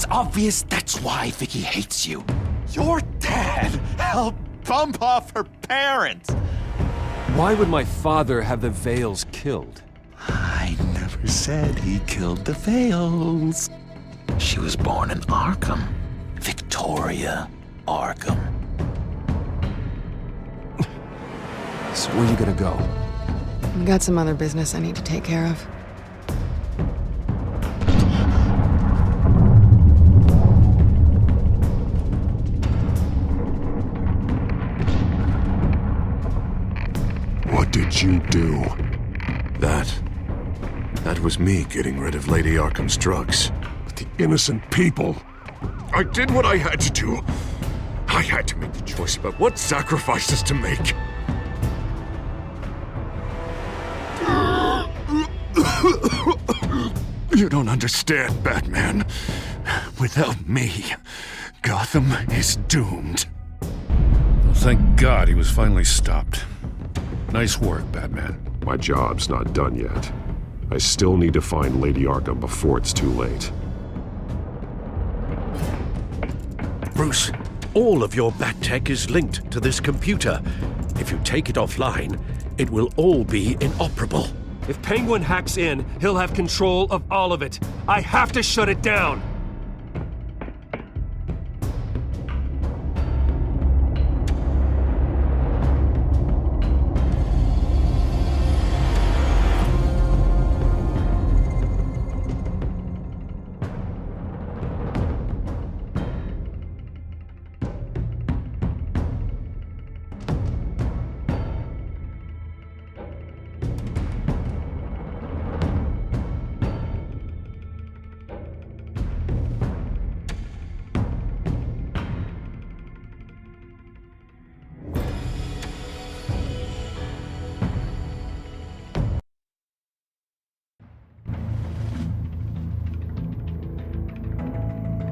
It's obvious that's why Vicky hates you. Your dad helped bump off her parents. Why would my father have the Vales killed? I never said he killed the Vales. She was born in Arkham. Victoria Arkham. So where you gonna go? I've got some other business I need to take care of. What did you do? That was me getting rid of Lady Arkham's drugs. But the innocent people. I did what I had to do. I had to make the choice about what sacrifices to make. You don't understand, Batman. Without me, Gotham is doomed. Well, thank God he was finally stopped. Nice work, Batman. My job's not done yet. I still need to find Lady Arkham before it's too late. Bruce, all of your bat tech is linked to this computer. If you take it offline, it will all be inoperable. If Penguin hacks in, he'll have control of all of it. I have to shut it down!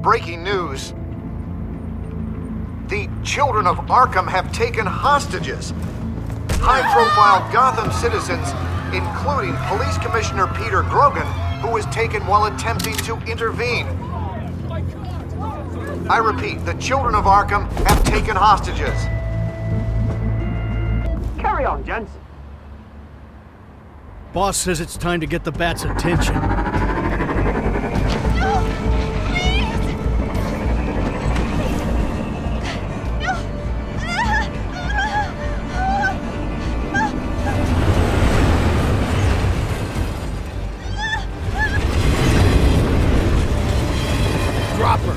Breaking news. The children of Arkham have taken hostages. High-profile Gotham citizens, including Police Commissioner Peter Grogan, who was taken while attempting to intervene. I repeat, the children of Arkham have taken hostages. Carry on, gents. Boss says it's time to get the Bat's attention. Drop her.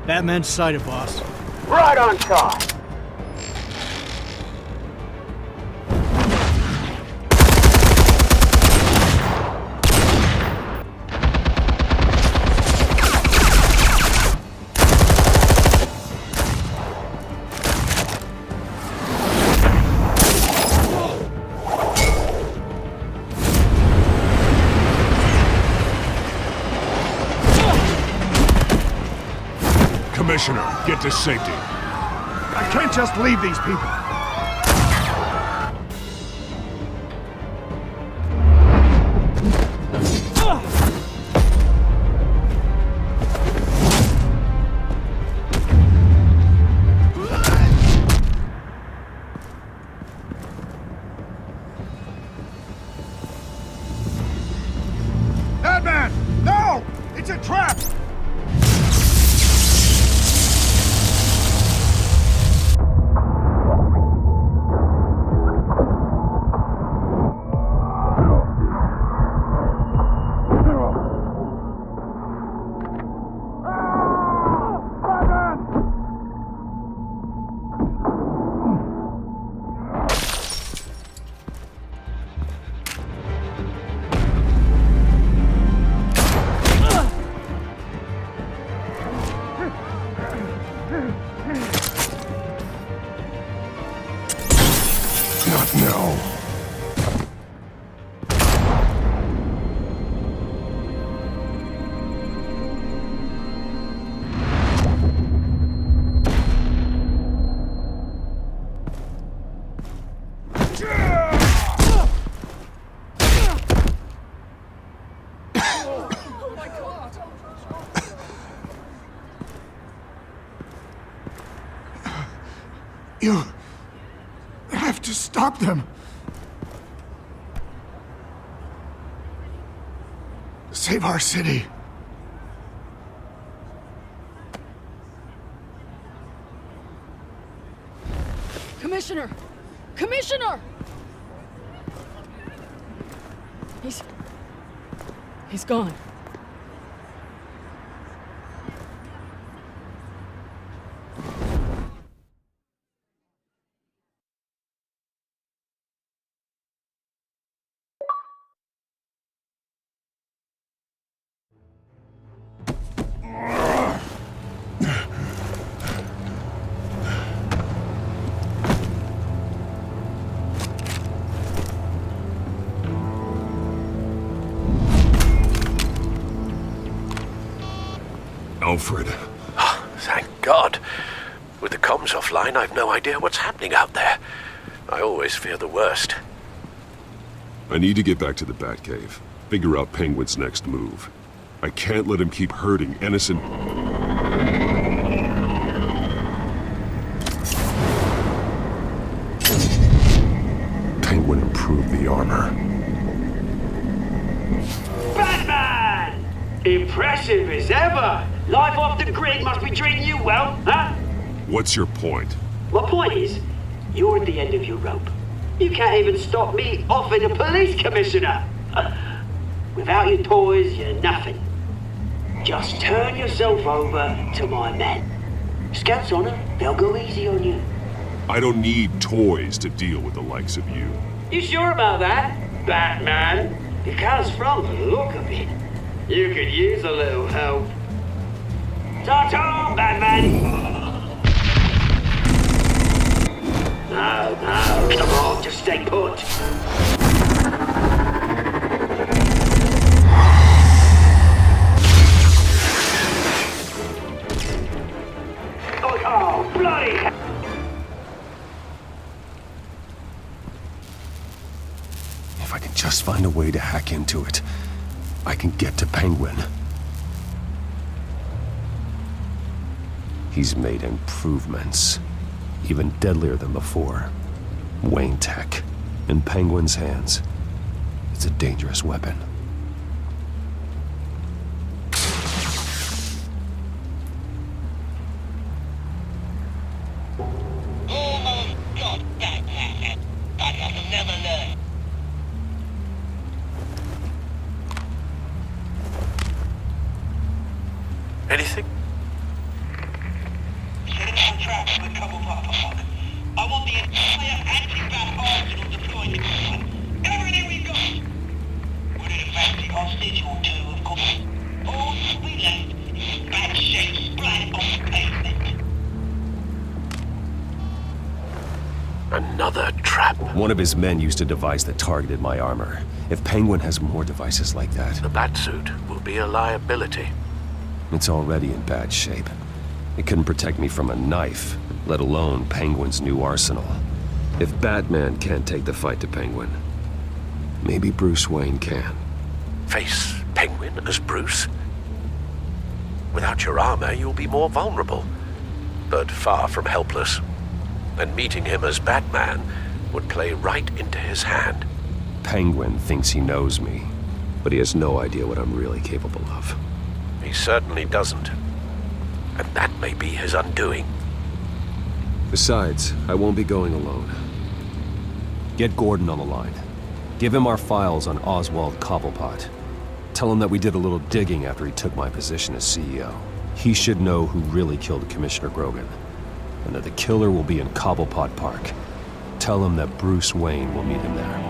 Batman's sighted, boss. Right on time. Commissioner, get to safety. I can't just leave these people. Batman! No! It's a trap! You have to stop them. Save our city. Commissioner! Commissioner! He's gone. Alfred. Thank God. With the comms offline, I've no idea what's happening out there. I always fear the worst. I need to get back to the Batcave. Figure out Penguin's next move. I can't let him keep hurting innocent... Penguin improved the armor. Batman! Impressive as ever! Life off the grid must be treating you well, huh? What's your point? My point is, you're at the end of your rope. You can't even stop me offing a police commissioner. Without your toys, you're nothing. Just turn yourself over to my men. Scouts on them, they'll go easy on you. I don't need toys to deal with the likes of you. You sure about that, Batman? Because from the look of it, you could use a little help. Ta-ta, Batman! No, come on, just stay put. Oh, bloody hell! If I can just find a way to hack into it, I can get to Penguin. He's made improvements, even deadlier than before. Wayne Tech, in Penguin's hands. It's a dangerous weapon. Almost got that, but I'll never learn. Anything? I want the entire anti-bat arsenal deployed to combat. Everything we've got. We're in a fancy hostage or two, of course. All that we left is bad shape splat on the pavement. Another trap. One of his men used a device that targeted my armor. If Penguin has more devices like that... The Batsuit will be a liability. It's already in bad shape. It couldn't protect me from a knife, let alone Penguin's new arsenal. If Batman can't take the fight to Penguin, maybe Bruce Wayne can. Face Penguin as Bruce? Without your armor, you'll be more vulnerable, but far from helpless. And meeting him as Batman would play right into his hand. Penguin thinks he knows me, but he has no idea what I'm really capable of. He certainly doesn't. And that may be his undoing. Besides, I won't be going alone. Get Gordon on the line. Give him our files on Oswald Cobblepot. Tell him that we did a little digging after he took my position as CEO. He should know who really killed Commissioner Grogan, and that the killer will be in Cobblepot Park. Tell him that Bruce Wayne will meet him there.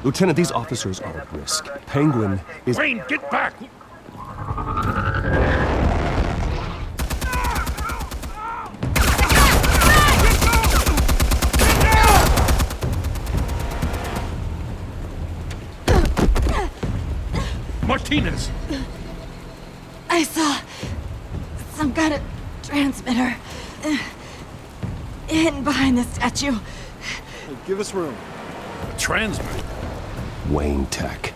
Lieutenant, these officers are at risk. Penguin is... Wayne, get back! Martinez! I saw some kind of transmitter. hidden behind the statue. Hey, give us room. A transmitter. Wayne Tech.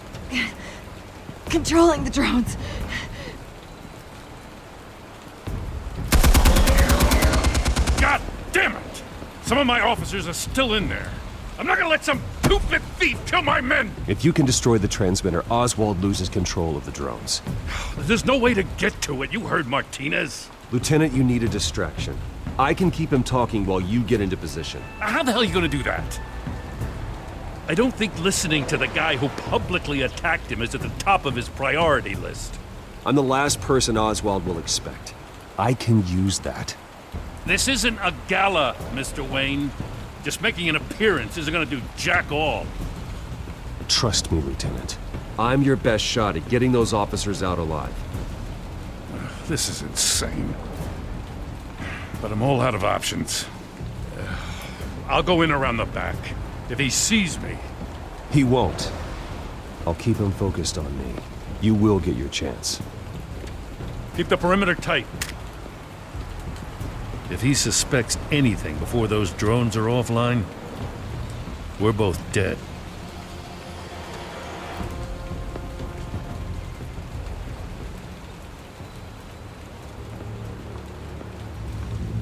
Controlling the drones. God damn it! Some of my officers are still in there. I'm not gonna let some two-bit thief kill my men! If you can destroy the transmitter, Oswald loses control of the drones. There's no way to get to it. You heard Martinez. Lieutenant, you need a distraction. I can keep him talking while you get into position. How the hell are you gonna do that? I don't think listening to the guy who publicly attacked him is at the top of his priority list. I'm the last person Oswald will expect. I can use that. This isn't a gala, Mr. Wayne. Just making an appearance isn't gonna do jack all. Trust me, Lieutenant. I'm your best shot at getting those officers out alive. This is insane. But I'm all out of options. I'll go in around the back. If he sees me... He won't. I'll keep him focused on me. You will get your chance. Keep the perimeter tight. If he suspects anything before those drones are offline, we're both dead.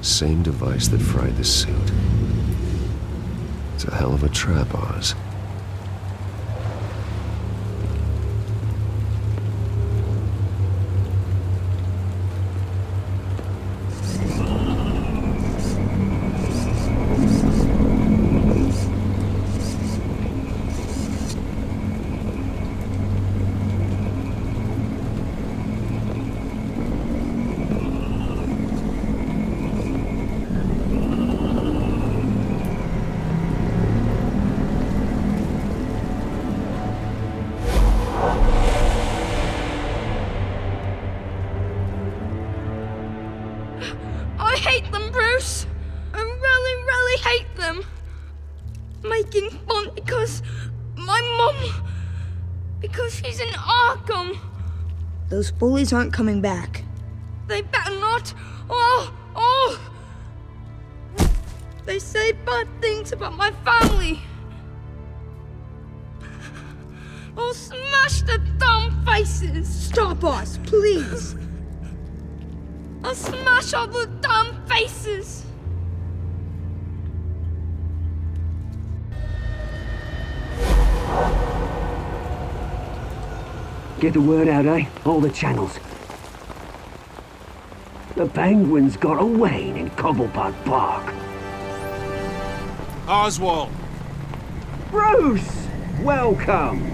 Same device that fried the suit. It's a hell of a trap, Oz. I hate them, Bruce. I really, really hate them. Making fun because my mum... because she's in Arkham. Those bullies aren't coming back. They better not. They say bad things about my family. I'll smash the dumb faces. Stop us, please. I'll smash all the damn faces! Get the word out, eh? All the channels. The Penguin's got a Wayne in Cobblepot Park. Oswald! Bruce! Welcome!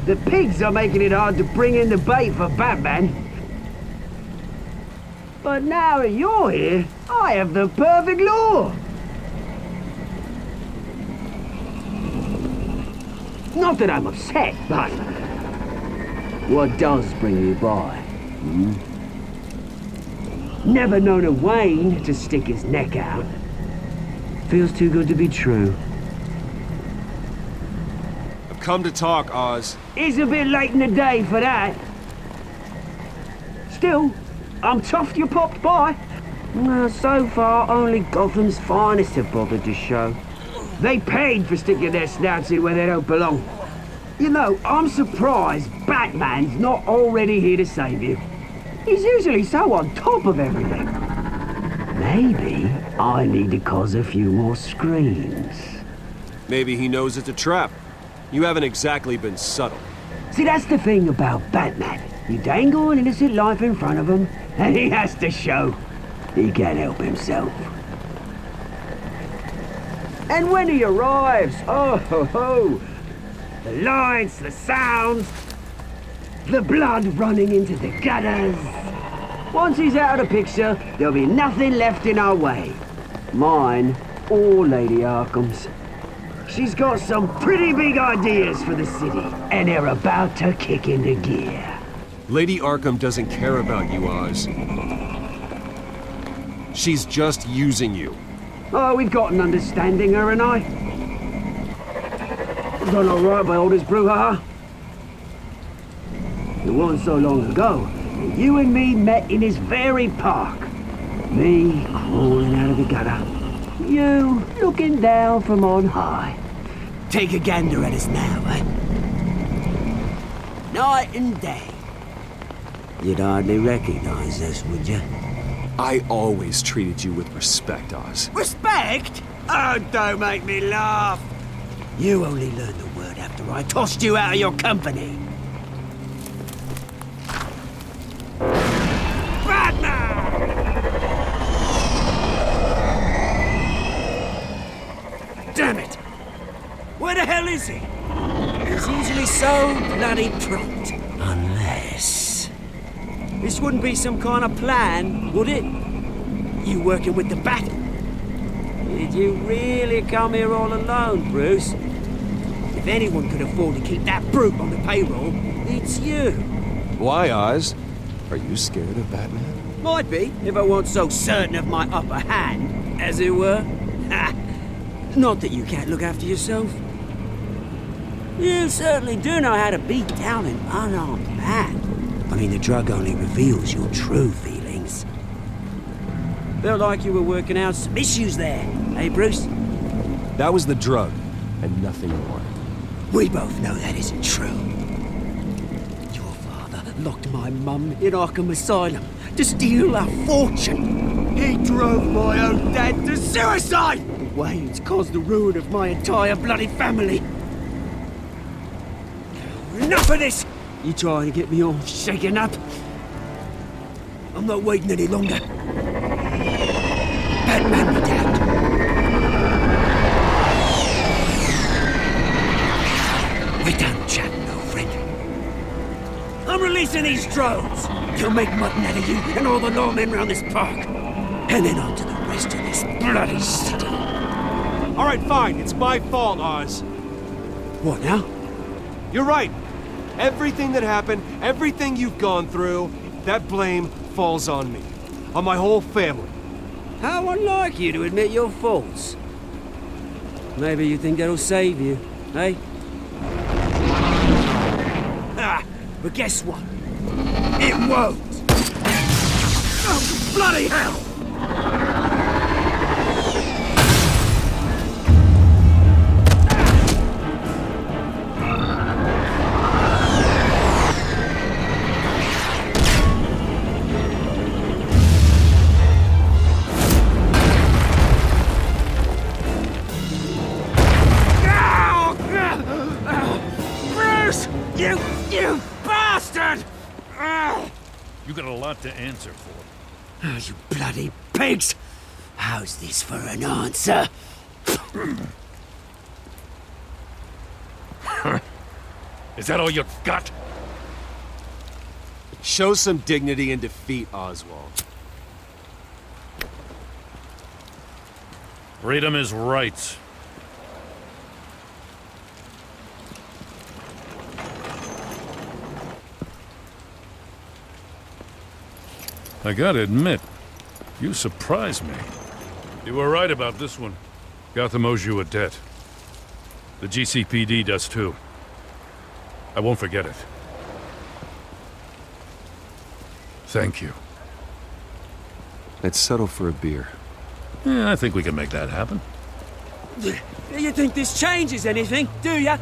The pigs are making it hard to bring in the bait for Batman. But now that you're here, I have the perfect lure! Not that I'm upset, but... what does bring you by? Never known a Wayne to stick his neck out. Feels too good to be true. I've come to talk, Oz. It's a bit late in the day for that. Still, I'm chuffed you popped by. Well, so far, only Gotham's finest have bothered to show. They paid for sticking their snouts in where they don't belong. You know, I'm surprised Batman's not already here to save you. He's usually so on top of everything. Maybe I need to cause a few more screams. Maybe he knows it's a trap. You haven't exactly been subtle. See, that's the thing about Batman. You dangle an innocent life in front of him, and he has to show he can't help himself. And when he arrives, oh ho ho! The lights, the sounds, the blood running into the gutters. Once he's out of the picture, there'll be nothing left in our way. Mine or Lady Arkham's. She's got some pretty big ideas for the city, and they're about to kick into gear. Lady Arkham doesn't care about you, Oz. She's just using you. Oh, we've got an understanding, her and I. Done all right by Aldous Brouhaha. It wasn't so long ago that you and me met in this very park. Me crawling out of the gutter. You looking down from on high. Take a gander at us now, eh? Night and day. You'd hardly recognize us, would you? I always treated you with respect, Oz. Respect? Oh, don't make me laugh. You only learned the word after I tossed you out of your company. Damn it! Where the hell is he? He's usually so bloody prompt. Unless... This wouldn't be some kind of plan, would it? You working with the Bat? Did you really come here all alone, Bruce? If anyone could afford to keep that brute on the payroll, it's you. Why, Oz? Are you scared of Batman? Might be, if I weren't so certain of my upper hand, as it were. Ha! Not that you can't look after yourself. You certainly do know how to beat down an unarmed man. I mean, the drug only reveals your true feelings. Felt like you were working out some issues there, eh, Bruce? That was the drug, and nothing more. We both know that isn't true. Your father locked my mum in Arkham Asylum to steal a fortune. He drove my own dad to suicide! Wayne's caused the ruin of my entire bloody family. Enough of this! You trying to get me all shaken up? I'm not waiting any longer. Batman be damned. We're done chatting, old friend. I'm releasing these drones. You'll make mutton out of you and all the lawmen around this park. And then on to the rest of this bloody city. All right, fine. It's my fault, Oz. What now? You're right. Everything that happened, everything you've gone through, that blame falls on me. On my whole family. How unlike you to admit your faults. Maybe you think that'll save you, eh? Ah, but guess what? It won't! Oh, bloody hell! You bastard! You got a lot to answer for. Oh, you bloody pigs! How's this for an answer? Is that all you got? Show some dignity in defeat, Oswald. Freedom is right. I gotta admit, you surprised me. You were right about this one. Gotham owes you a debt. The GCPD does too. I won't forget it. Thank you. Let's settle for a beer. Yeah, I think we can make that happen. You think this changes anything, do ya?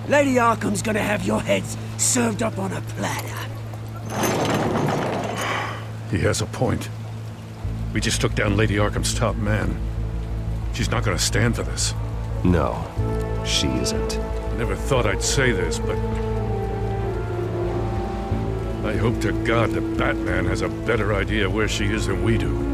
Lady Arkham's gonna have your heads served up on a platter. He has a point. We just took down Lady Arkham's top man. She's not gonna stand for this. No, she isn't. I never thought I'd say this, but... I hope to God that Batman has a better idea where she is than we do.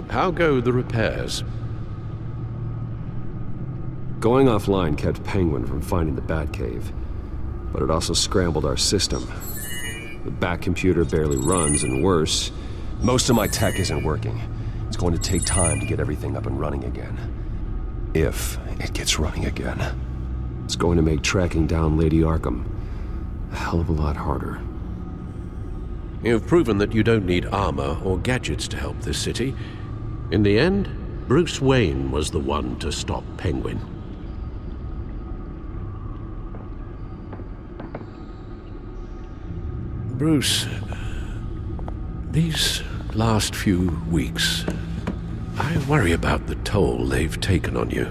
How go the repairs? Going offline kept Penguin from finding the Batcave, but it also scrambled our system. The Batcomputer barely runs, and worse, most of my tech isn't working. It's going to take time to get everything up and running again. If it gets running again. It's going to make tracking down Lady Arkham a hell of a lot harder. You've proven that you don't need armor or gadgets to help this city. In the end, Bruce Wayne was the one to stop Penguin. Bruce, these last few weeks, I worry about the toll they've taken on you.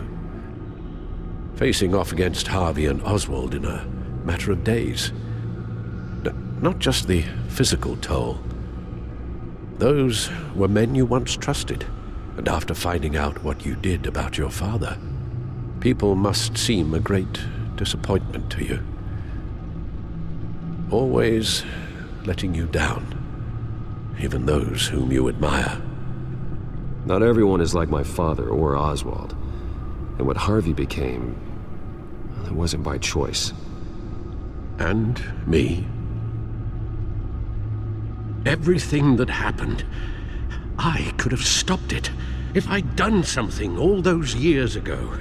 Facing off against Harvey and Oswald in a matter of days. Not just the physical toll. Those were men you once trusted, and after finding out what you did about your father, people must seem a great disappointment to you. Always letting you down, even those whom you admire. Not everyone is like my father or Oswald. And what Harvey became, it wasn't by choice. And me. Everything that happened, I could have stopped it if I'd done something all those years ago.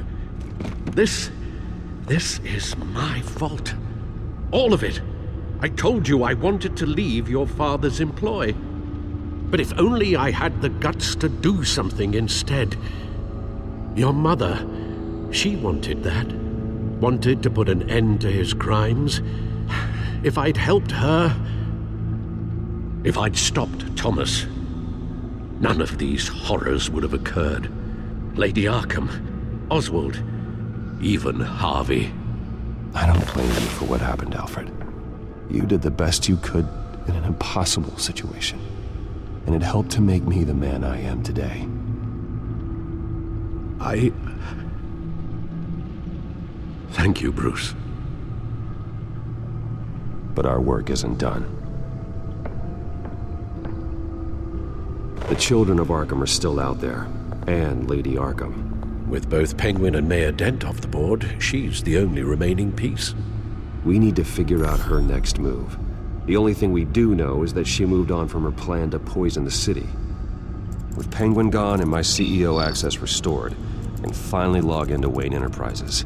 This is my fault. All of it. I told you I wanted to leave your father's employ. But if only I had the guts to do something instead. Your mother, she wanted that. Wanted to put an end to his crimes. If I'd helped her, if I'd stopped Thomas, none of these horrors would have occurred. Lady Arkham, Oswald, even Harvey. I don't blame you for what happened, Alfred. You did the best you could in an impossible situation. And it helped to make me the man I am today. Thank you, Bruce. But our work isn't done. The children of Arkham are still out there, and Lady Arkham. With both Penguin and Mayor Dent off the board, she's the only remaining piece. We need to figure out her next move. The only thing we do know is that she moved on from her plan to poison the city. With Penguin gone and my CEO access restored, I can finally log into Wayne Enterprises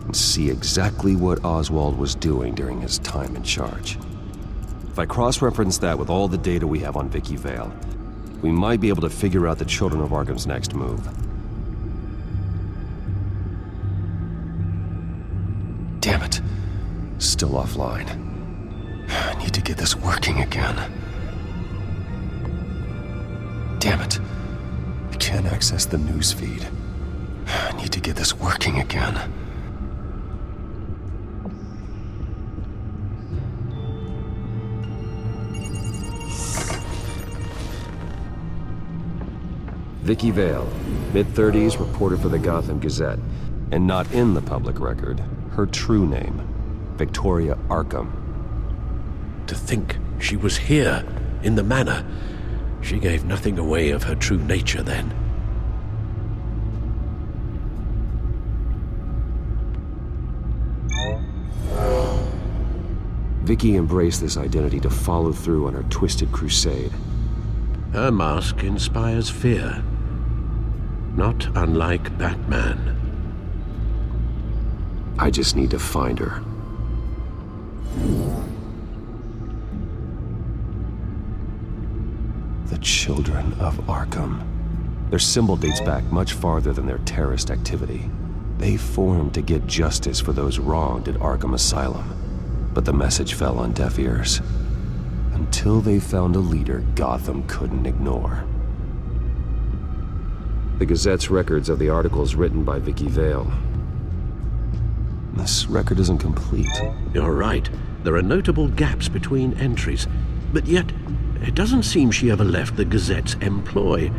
and see exactly what Oswald was doing during his time in charge. If I cross-reference that with all the data we have on Vicky Vale, we might be able to figure out the Children of Arkham's next move. Damn it. Still offline. I need to get this working again. Damn it. I can't access the news feed. I need to get this working again. Vicky Vale, mid-30s, reporter for the Gotham Gazette. And not in the public record, her true name, Victoria Arkham. To think she was here, in the manor. She gave nothing away of her true nature then. Vicky embraced this identity to follow through on her twisted crusade. Her mask inspires fear. Not unlike Batman. I just need to find her. The Children of Arkham. Their symbol dates back much farther than their terrorist activity. They formed to get justice for those wronged at Arkham Asylum. But the message fell on deaf ears. Until they found a leader Gotham couldn't ignore. The Gazette's records of the articles written by Vicky Vale. This record isn't complete. You're right. There are notable gaps between entries. But yet, it doesn't seem she ever left the Gazette's employ.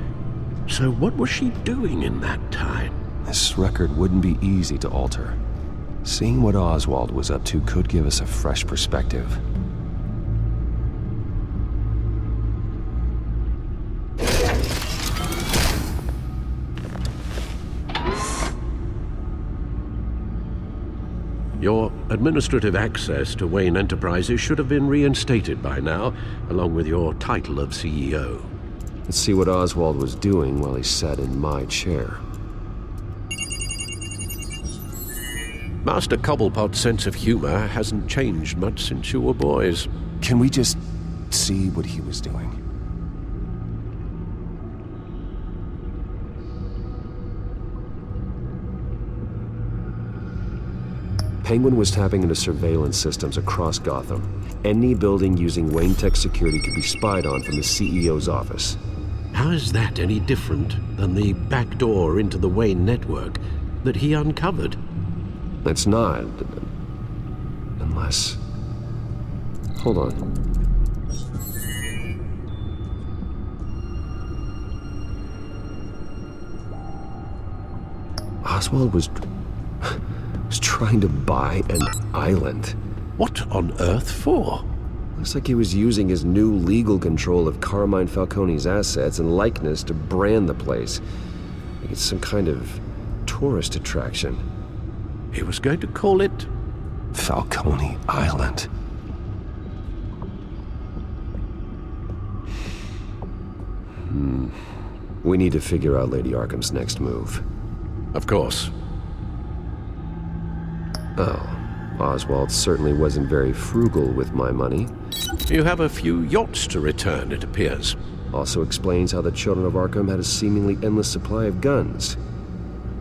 So what was she doing in that time? This record wouldn't be easy to alter. Seeing what Oswald was up to could give us a fresh perspective. Your administrative access to Wayne Enterprises should have been reinstated by now, along with your title of CEO. Let's see what Oswald was doing while he sat in my chair. Master Cobblepot's sense of humor hasn't changed much since you were boys. Can we just see what he was doing? Penguin was tapping into surveillance systems across Gotham. Any building using Wayne Tech security could be spied on from the CEO's office. How is that any different than the back door into the Wayne network that he uncovered? It's not. Unless... Hold on. Oswald was trying to buy an island. What on earth for? Looks like he was using his new legal control of Carmine Falcone's assets and likeness to brand the place. Like it's some kind of tourist attraction. He was going to call it... Falcone Island. We need to figure out Lady Arkham's next move. Of course. Oh, Oswald certainly wasn't very frugal with my money. You have a few yachts to return, it appears. Also explains how the children of Arkham had a seemingly endless supply of guns.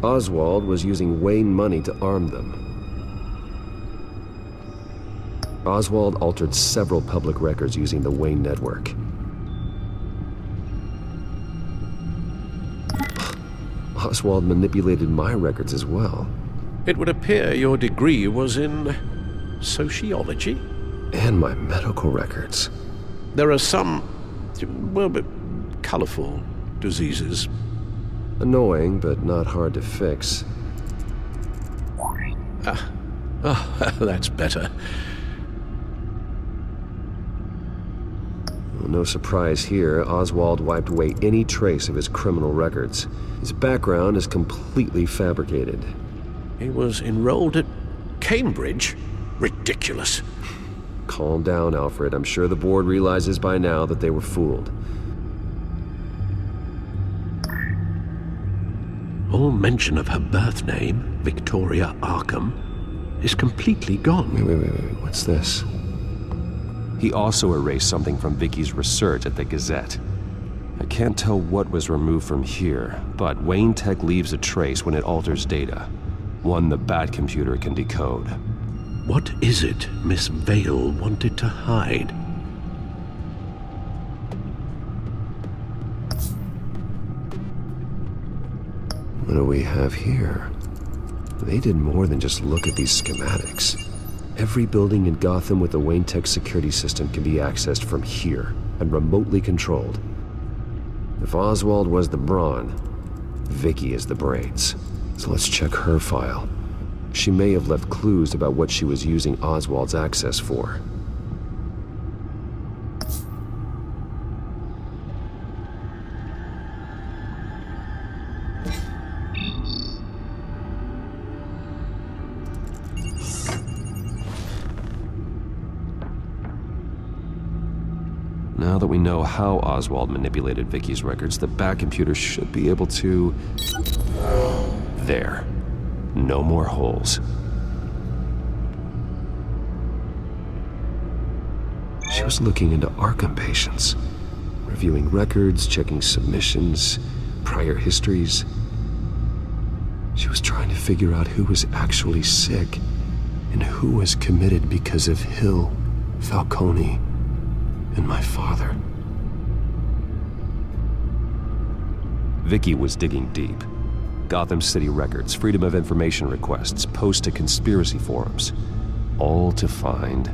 Oswald was using Wayne money to arm them. Oswald altered several public records using the Wayne network. Oswald manipulated my records as well. It would appear your degree was in... sociology? And my medical records. There are some... well, but colorful diseases. Annoying, but not hard to fix. That's better. Well, no surprise here, Oswald wiped away any trace of his criminal records. His background is completely fabricated. He was enrolled at Cambridge? Ridiculous. Calm down, Alfred. I'm sure the board realizes by now that they were fooled. All mention of her birth name, Victoria Arkham, is completely gone. Wait. What's this? He also erased something from Vicky's research at the Gazette. I can't tell what was removed from here, but Wayne Tech leaves a trace when it alters data. One the Batcomputer can decode. What is it Miss Vale wanted to hide? What do we have here? They did more than just look at these schematics. Every building in Gotham with the Wayne Tech security system can be accessed from here and remotely controlled. If Oswald was the brawn, Vicky is the brains. So let's check her file. She may have left clues about what she was using Oswald's access for. Now that we know how Oswald manipulated Vicky's records, the Batcomputer should be able to... There. No more holes. She was looking into Arkham patients, reviewing records, checking submissions, prior histories. She was trying to figure out who was actually sick and who was committed because of Hill, Falcone, and my father. Vicky was digging deep. Gotham City records, Freedom of Information requests, posts to conspiracy forums. All to find...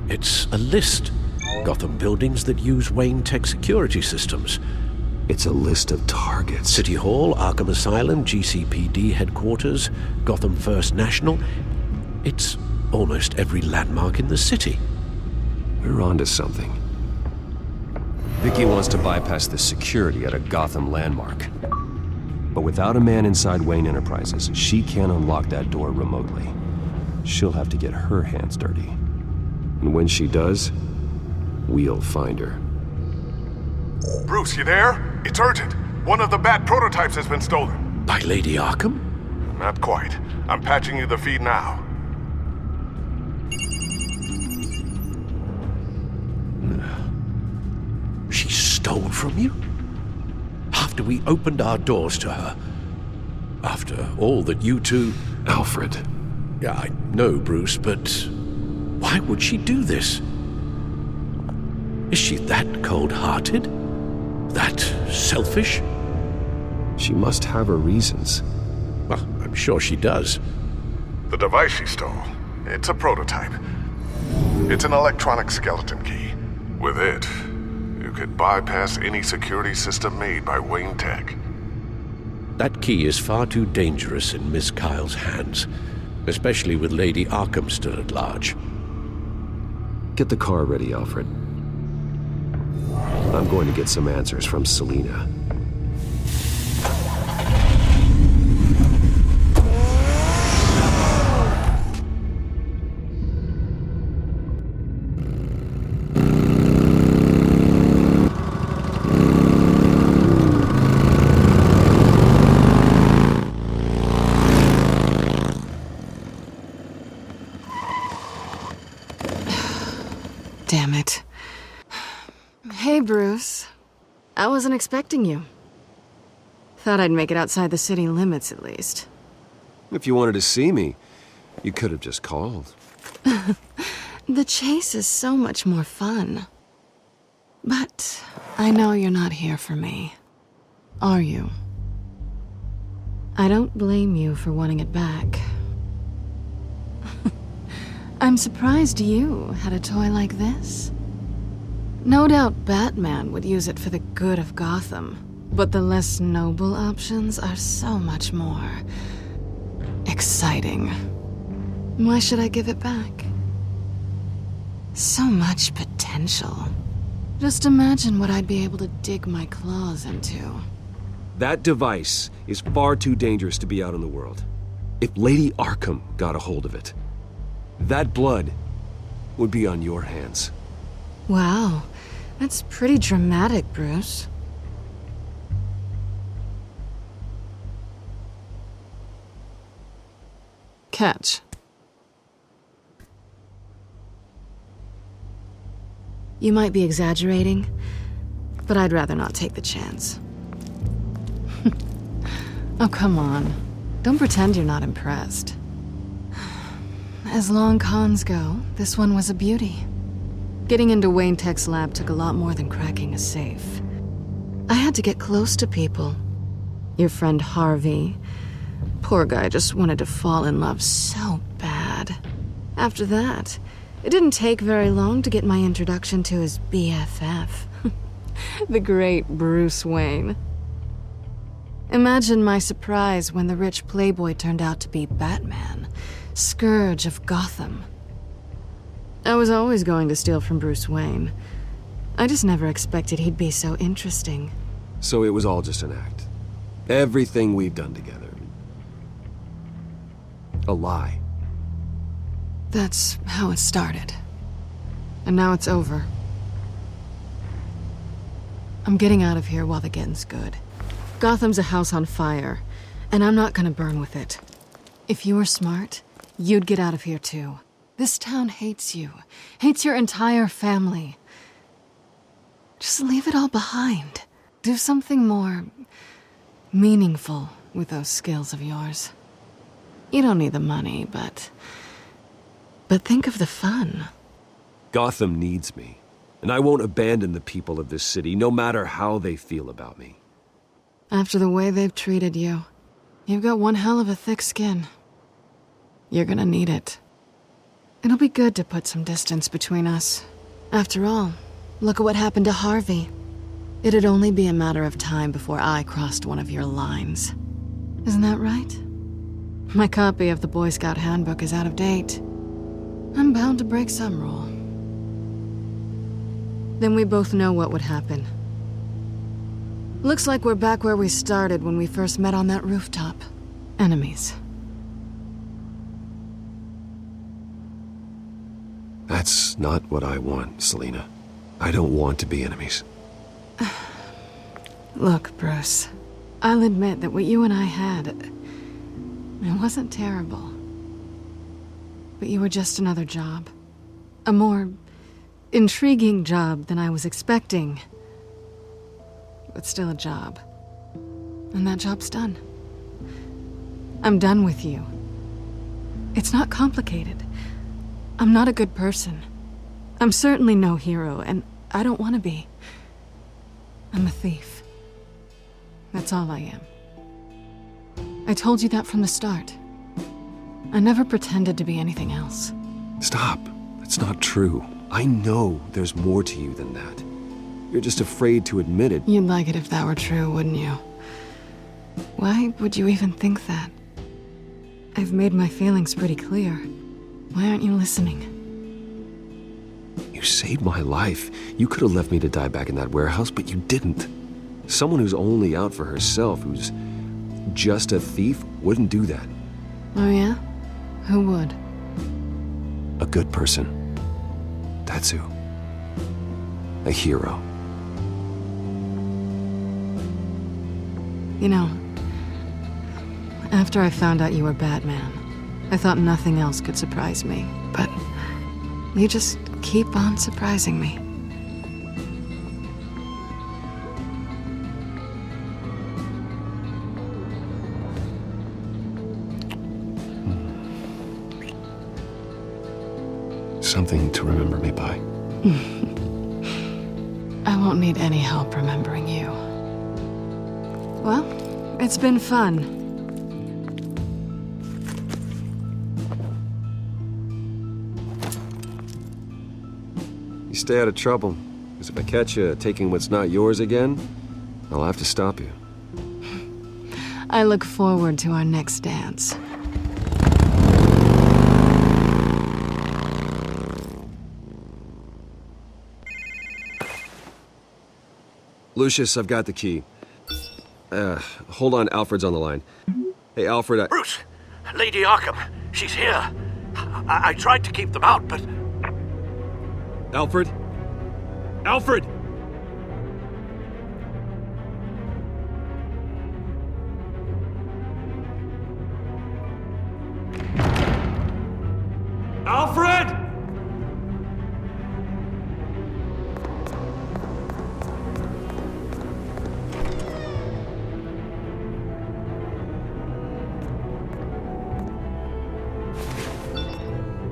It's a list. Gotham buildings that use Wayne Tech security systems. It's a list of targets. City Hall, Arkham Asylum, GCPD headquarters, Gotham First National. It's almost every landmark in the city. We're onto something. Vicky wants to bypass the security at a Gotham landmark. But without a man inside Wayne Enterprises, she can't unlock that door remotely. she'll have to get her hands dirty. And when she does, we'll find her. Bruce, you there? It's urgent. One of the Bat prototypes has been stolen. By Lady Arkham? Not quite. I'm patching you the feed now. She stole from you? After we opened our doors to her? After all that you two... Alfred. Yeah, I know, Bruce, but why would she do this? Is she that cold-hearted? That selfish? She must have her reasons. Well, I'm sure she does. The device she stole, it's a prototype. It's an electronic skeleton key. With it, you could bypass any security system made by Wayne Tech. That key is far too dangerous in Miss Kyle's hands, especially with Lady Arkham still at large. Get the car ready, Alfred. I'm going to get some answers from Selina. Damn it. Hey, Bruce. I wasn't expecting you. Thought I'd make it outside the city limits, at least. If you wanted to see me, you could have just called. The chase is so much more fun. But I know you're not here for me. Are you? I don't blame you for wanting it back. I'm surprised you had a toy like this. No doubt Batman would use it for the good of Gotham, but the less noble options are so much more exciting. Why should I give it back? So much potential. Just imagine what I'd be able to dig my claws into. That device is far too dangerous to be out in the world. If Lady Arkham got a hold of it, that blood would be on your hands. Wow, that's pretty dramatic, Bruce. Catch. You might be exaggerating, but I'd rather not take the chance. Oh, come on. Don't pretend you're not impressed. As long cons go, this one was a beauty. Getting into Wayne Tech's lab took a lot more than cracking a safe. I had to get close to people. Your friend Harvey. Poor guy just wanted to fall in love so bad. After that, it didn't take very long to get my introduction to his BFF. The great Bruce Wayne. Imagine my surprise when the rich playboy turned out to be Batman, Scourge of Gotham. I was always going to steal from Bruce Wayne. I just never expected he'd be so interesting. So it was all just an act. Everything we've done together. A lie. That's how it started. And now it's over. I'm getting out of here while the getting's good. Gotham's a house on fire, and I'm not gonna burn with it. If you were smart, you'd get out of here too. This town hates you, hates your entire family. Just leave it all behind. Do something more meaningful with those skills of yours. You don't need the money, but think of the fun. Gotham needs me, and I won't abandon the people of this city, no matter how they feel about me. After the way they've treated you, you've got one hell of a thick skin. You're gonna need it. It'll be good to put some distance between us. After all, look at what happened to Harvey. It'd only be a matter of time before I crossed one of your lines. Isn't that right? My copy of the Boy Scout Handbook is out of date. I'm bound to break some rule. Then we both know what would happen. Looks like we're back where we started when we first met on that rooftop. Enemies. That's not what I want, Selina. I don't want to be enemies. Look, Bruce. I'll admit that what you and I had, it wasn't terrible. But you were just another job. A more intriguing job than I was expecting. But still a job. And that job's done. I'm done with you. It's not complicated. I'm not a good person. I'm certainly no hero, and I don't want to be. I'm a thief. That's all I am. I told you that from the start. I never pretended to be anything else. Stop. That's not true. I know there's more to you than that. You're just afraid to admit it. You'd like it if that were true, wouldn't you? Why would you even think that? I've made my feelings pretty clear. Why aren't you listening? You saved my life. You could have left me to die back in that warehouse, but you didn't. Someone who's only out for herself, who's just a thief, wouldn't do that. Oh yeah? Who would? A good person. That's who. A hero. You know, after I found out you were Batman, I thought nothing else could surprise me. But you just keep on surprising me. Something to remember me by. I won't need any help remembering you. Well, it's been fun. You stay out of trouble, because if I catch you taking what's not yours again, I'll have to stop you. I look forward to our next dance. Lucius, I've got the key. Hold on, Alfred's on the line. Hey, Alfred, Bruce! Lady Arkham, she's here. I tried to keep them out, but... Alfred? Alfred! Alfred!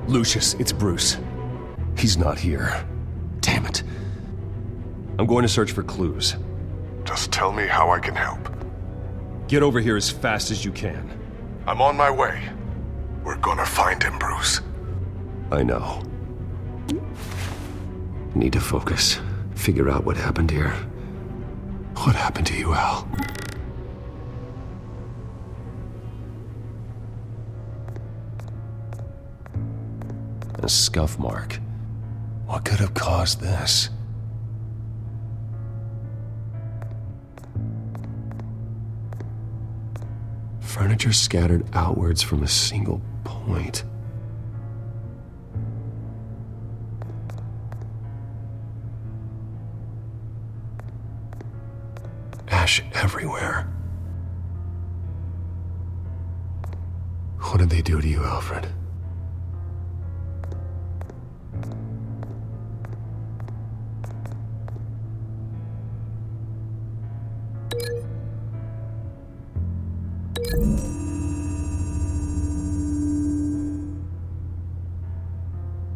Lucius, it's Bruce. He's not here. Damn it. I'm going to search for clues. Just tell me how I can help. Get over here as fast as you can. I'm on my way. We're gonna find him, Bruce. I know. Need to focus. Figure out what happened here. What happened to you, Al? A scuff mark. What could have caused this? Furniture scattered outwards from a single point. Ash everywhere. What did they do to you, Alfred?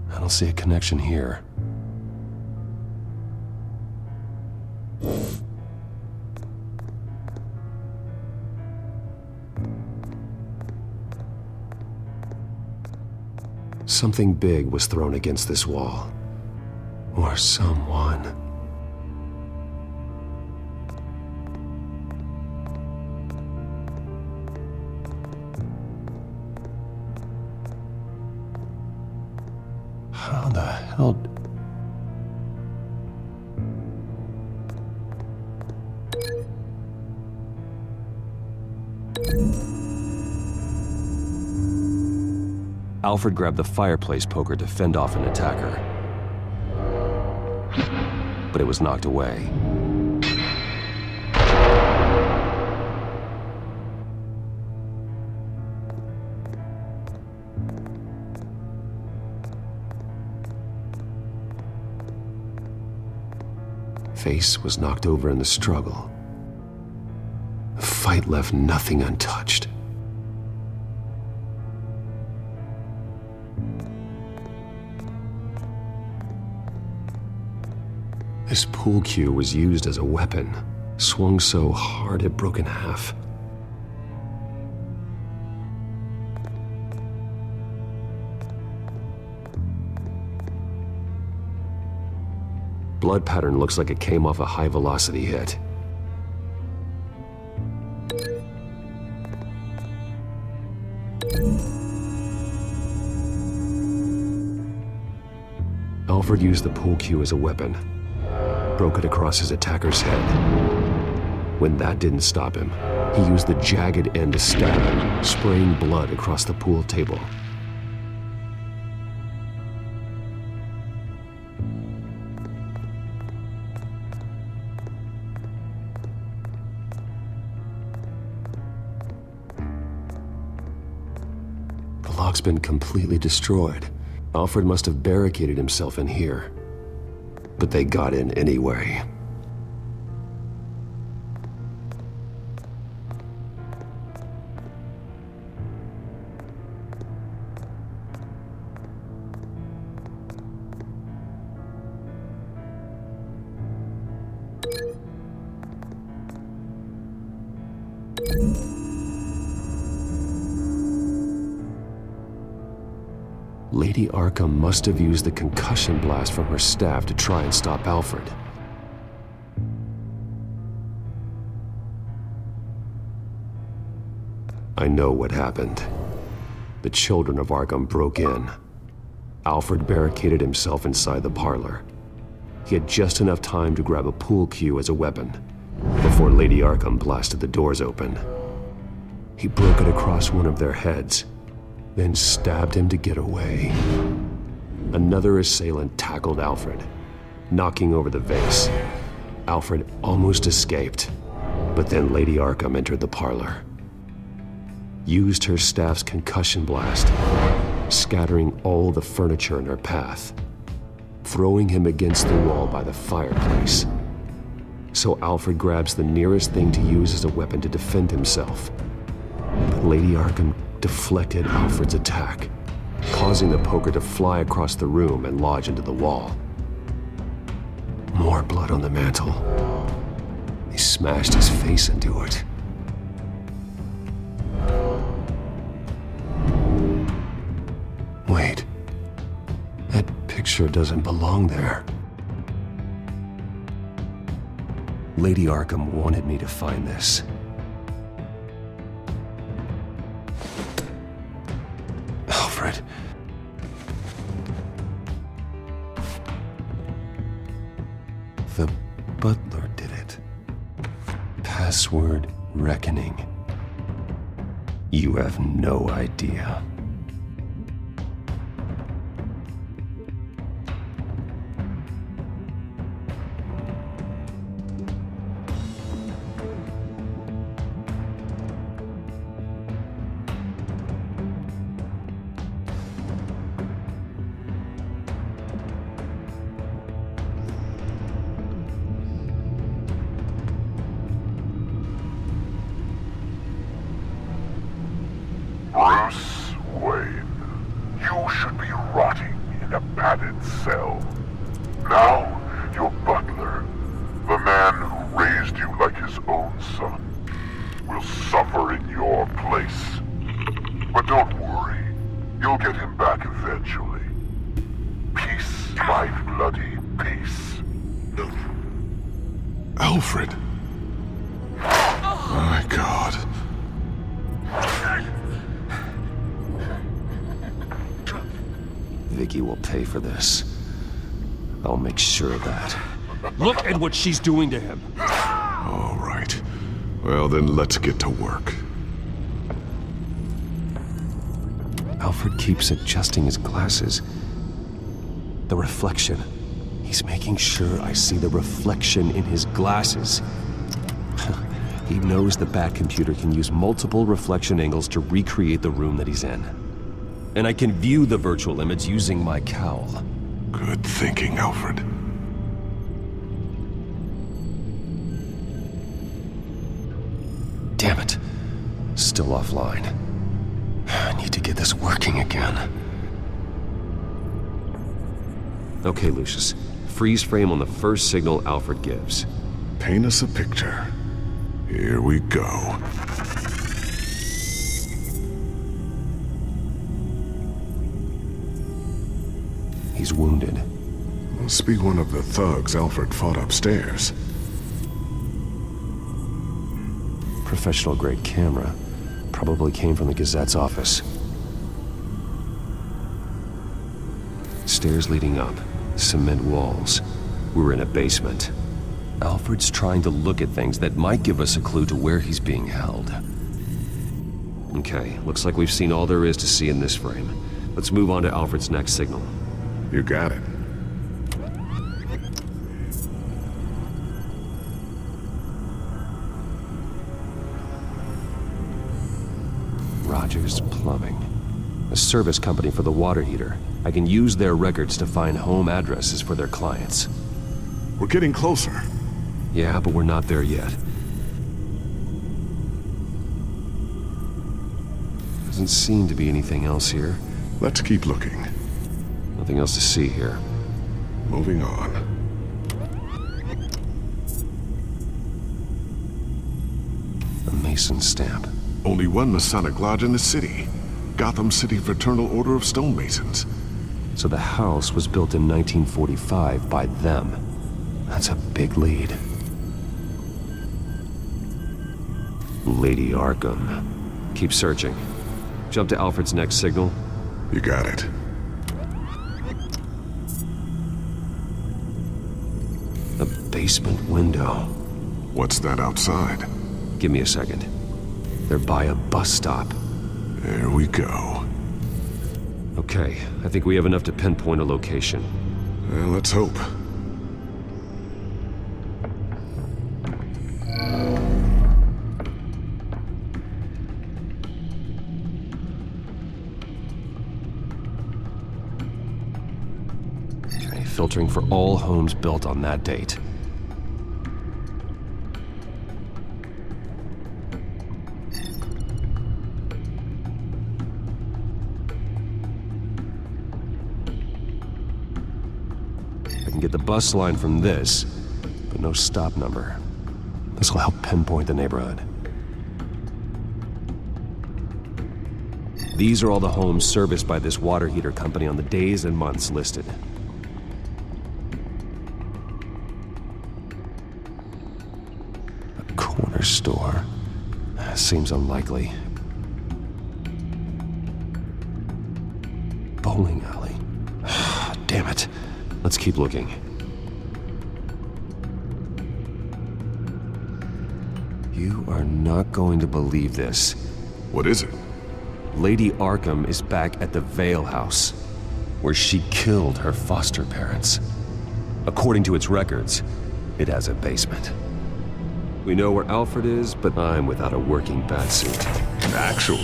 I don't see a connection here. Something big was thrown against this wall. Or someone. How the hell... Alfred grabbed the fireplace poker to fend off an attacker. But it was knocked away. Face was knocked over in the struggle. The fight left nothing untouched. This pool cue was used as a weapon, swung so hard it broke in half. Blood pattern looks like it came off a high-velocity hit. Alfred used the pool cue as a weapon, broke it across his attacker's head. When that didn't stop him, he used the jagged end to stab him, spraying blood across the pool table. The lock's been completely destroyed. Alfred must have barricaded himself in here. But they got in anyway. Lady Arkham must have used the concussion blast from her staff to try and stop Alfred. I know what happened. The children of Arkham broke in. Alfred barricaded himself inside the parlor. He had just enough time to grab a pool cue as a weapon before Lady Arkham blasted the doors open. He broke it across one of their heads, then stabbed him to get away. Another assailant tackled Alfred, knocking over the vase. Alfred almost escaped, but then Lady Arkham entered the parlor. Used her staff's concussion blast, scattering all the furniture in her path, throwing him against the wall by the fireplace. So Alfred grabs the nearest thing to use as a weapon to defend himself. But Lady Arkham deflected Alfred's attack, causing the poker to fly across the room and lodge into the wall. More blood on the mantel. He smashed his face into it. Wait. That picture doesn't belong there. Lady Arkham wanted me to find this. Alfred. The butler did it. Password reckoning. You have no idea. Bruce Wayne, you should be rotting in a padded cell. Now, your butler, the man who raised you like his own son, will suffer in your place. But don't worry, you'll get him back eventually. Peace, my bloody peace. Alfred. My God. Vicky will pay for this. I'll make sure of that. Look at what she's doing to him. All right. Well, then let's get to work. Alfred keeps adjusting his glasses. The reflection. He's making sure I see the reflection in his glasses. He knows the Batcomputer can use multiple reflection angles to recreate the room that he's in. And I can view the virtual image using my cowl. Good thinking, Alfred. Damn it. Still offline. I need to get this working again. Okay, Lucius. Freeze frame on the first signal Alfred gives. Paint us a picture. Here we go. He's wounded. Must be one of the thugs Alfred fought upstairs. Professional-grade camera. Probably came from the Gazette's office. Stairs leading up. Cement walls. We're in a basement. Alfred's trying to look at things that might give us a clue to where he's being held. Okay, looks like we've seen all there is to see in this frame. Let's move on to Alfred's next signal. You got it. Rogers Plumbing. A service company for the water heater. I can use their records to find home addresses for their clients. We're getting closer. Yeah, but we're not there yet. Doesn't seem to be anything else here. Let's keep looking. Nothing else to see here. Moving on. A Mason stamp. Only one Masonic lodge in the city. Gotham City Fraternal Order of Stonemasons. So the house was built in 1945 by them. That's a big lead. Lady Arkham. Keep searching. Jump to Alfred's next signal. You got it. A basement window. What's that outside? Give me a second. They're by a bus stop. There we go. Okay, I think we have enough to pinpoint a location. Well, let's hope. Okay, filtering for all homes built on that date. Get the bus line from this, but no stop number. This will help pinpoint the neighborhood. These are all the homes serviced by this water heater company on the days and months listed. A corner store. Seems unlikely. Bowling alley. Damn it. Let's keep looking. You are not going to believe this. What is it? Lady Arkham is back at the Vale House, where she killed her foster parents. According to its records, it has a basement. We know where Alfred is, but I'm without a working batsuit. Actually.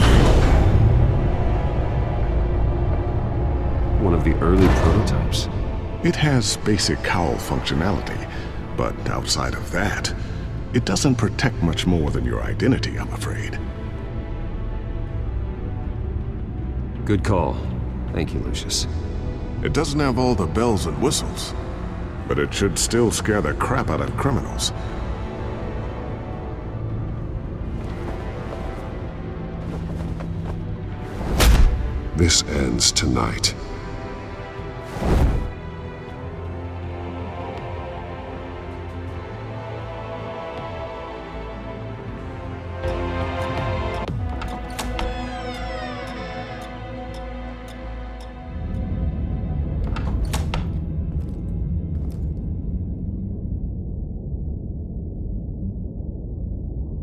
One of the early prototypes. It has basic cowl functionality, but outside of that, it doesn't protect much more than your identity, I'm afraid. Good call. Thank you, Lucius. It doesn't have all the bells and whistles, but it should still scare the crap out of criminals. This ends tonight.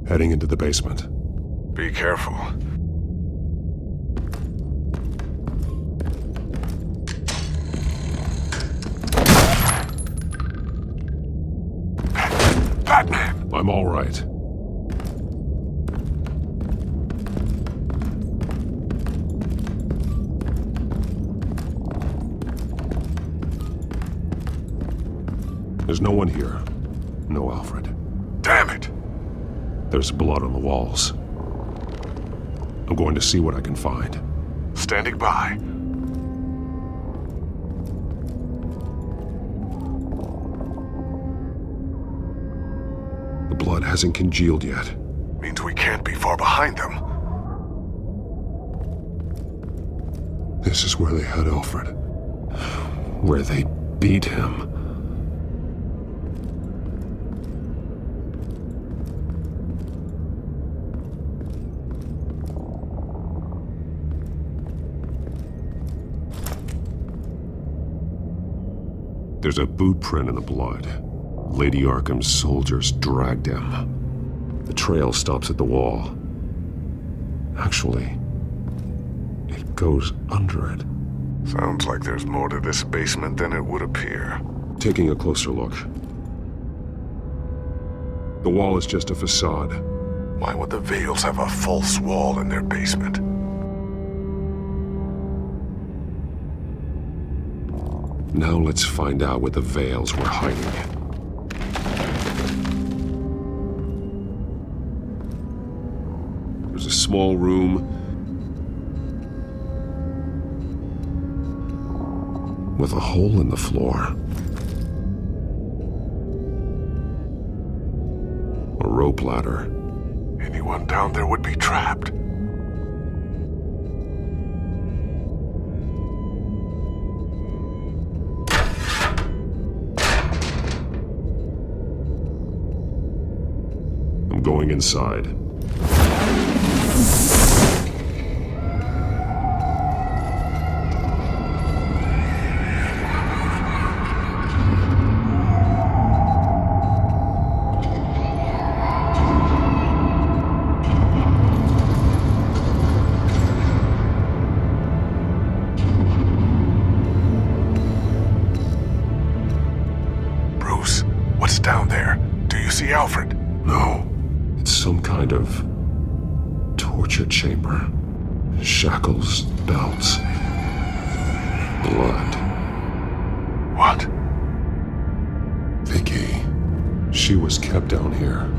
Heading into the basement. Be careful. Batman! I'm all right. There's no one here. No Alfred. Damn it! There's blood on the walls. I'm going to see what I can find. Standing by. The blood hasn't congealed yet. Means we can't be far behind them. This is where they had Alfred. Where they beat him. There's a boot print in the blood. Lady Arkham's soldiers dragged him. The trail stops at the wall. Actually, it goes under it. Sounds like there's more to this basement than it would appear. Taking a closer look. The wall is just a facade. Why would the Vales have a false wall in their basement? Now let's find out what the Vales were hiding. There's a small room with a hole in the floor. A rope ladder. Anyone down there would be trapped. I'm going inside. Bruce, what's down there? Do you see Alfred? No. It's some kind of torture chamber. Shackles, belts, blood. What? Vicky. She was kept down here.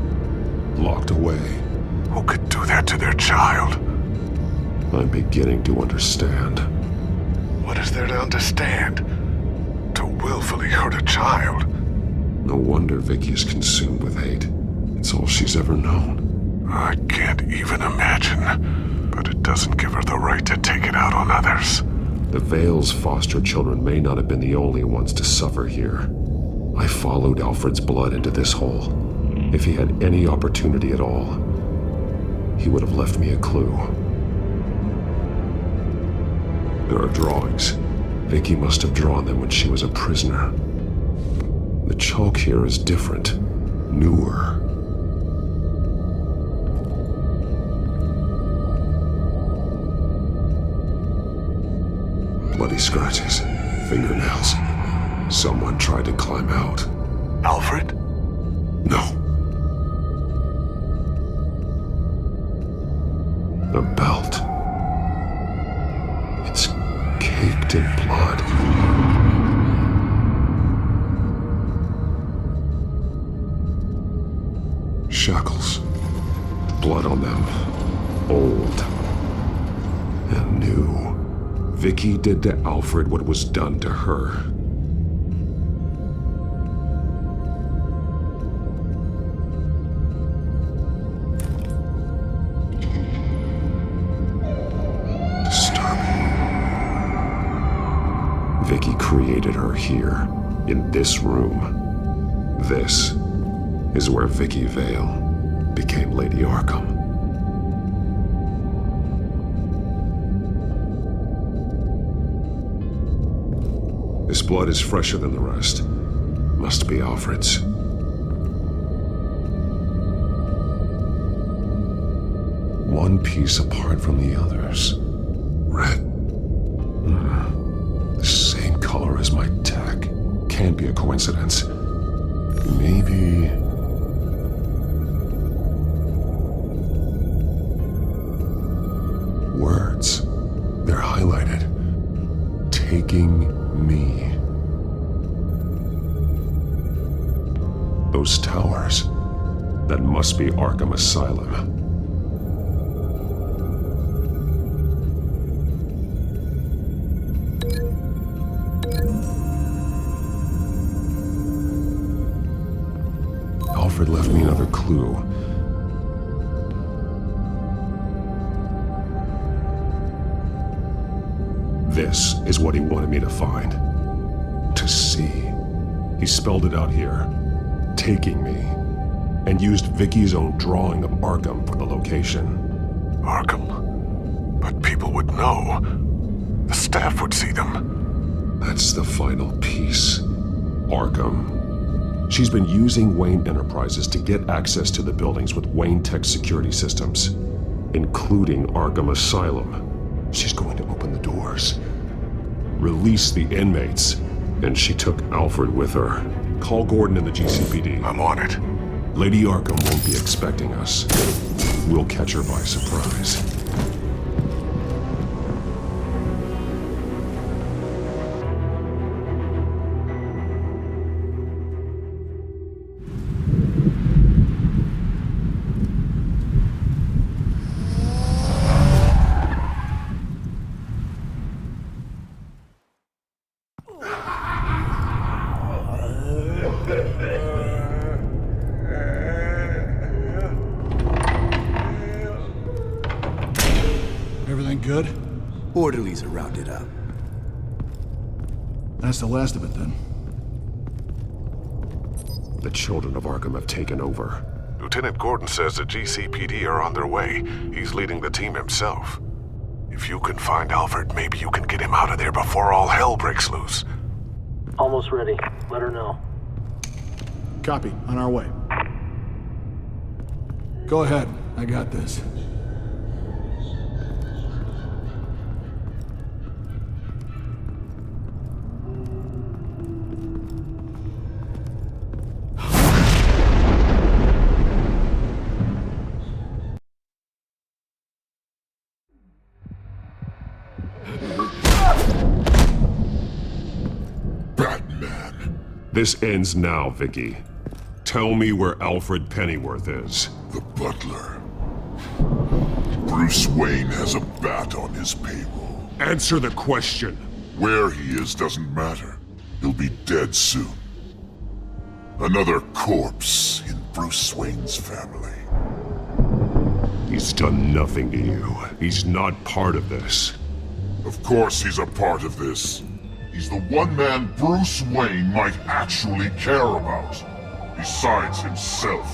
Locked away. Who could do that to their child? I'm beginning to understand. What is there to understand? To willfully hurt a child? No wonder Vicky is consumed with hate. It's all she's ever known. I can't even imagine, but it doesn't give her the right to take it out on others. The Vale's foster children may not have been the only ones to suffer here. I followed Alfred's blood into this hole. If he had any opportunity at all, he would have left me a clue. There are drawings. Vicky must have drawn them when she was a prisoner. The chalk here is different, newer. Bloody scratches, fingernails. Someone tried to climb out. Alfred? No. A belt. It's caked in blood. Shackles. Blood on them. Old. And new. Vicky did to Alfred what was done to her. Disturbing. Vicky created her here, in this room. This is where Vicky Vale became Lady Arkham. This blood is fresher than the rest. Must be Alfred's. One piece apart from the others. Red. The same color as my tech. Can't be a coincidence. Maybe That must be Arkham Asylum. Alfred left me another clue. This is what he wanted me to find. To see. He spelled it out here. Taking me. And used Vicky's own drawing of Arkham for the location. Arkham? But people would know. The staff would see them. That's the final piece. Arkham. She's been using Wayne Enterprises to get access to the buildings with Wayne Tech security systems, including Arkham Asylum. She's going to open the doors, release the inmates, and she took Alfred with her. Call Gordon in the GCPD. I'm on it. Lady Arkham won't be expecting us. We'll catch her by surprise. Everything good? Orderlies are rounded up. That's the last of it, then. The children of Arkham have taken over. Lieutenant Gordon says the GCPD are on their way. He's leading the team himself. If you can find Alfred, maybe you can get him out of there before all hell breaks loose. Almost ready. Let her know. Copy. On our way. Go ahead. I got this. This ends now, Vicky. Tell me where Alfred Pennyworth is. The butler. Bruce Wayne has a bat on his payroll. Answer the question. Where he is doesn't matter. He'll be dead soon. Another corpse in Bruce Wayne's family. He's done nothing to you. He's not part of this. Of course he's a part of this. He's the one man Bruce Wayne might actually care about. Besides himself.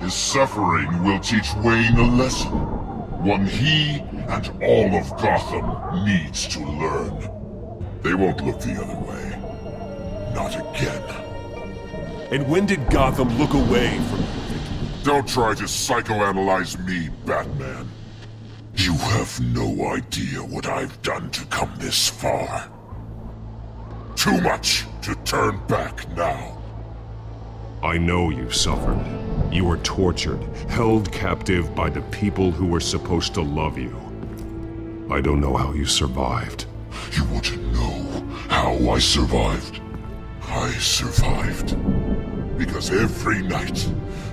His suffering will teach Wayne a lesson. One he and all of Gotham needs to learn. They won't look the other way. Not again. And when did Gotham look away from you? Don't try to psychoanalyze me, Batman. You have no idea what I've done to come this far. Too much to turn back now. I know you suffered. You were tortured, held captive by the people who were supposed to love you. I don't know how you survived. You want to know how I survived? I survived because every night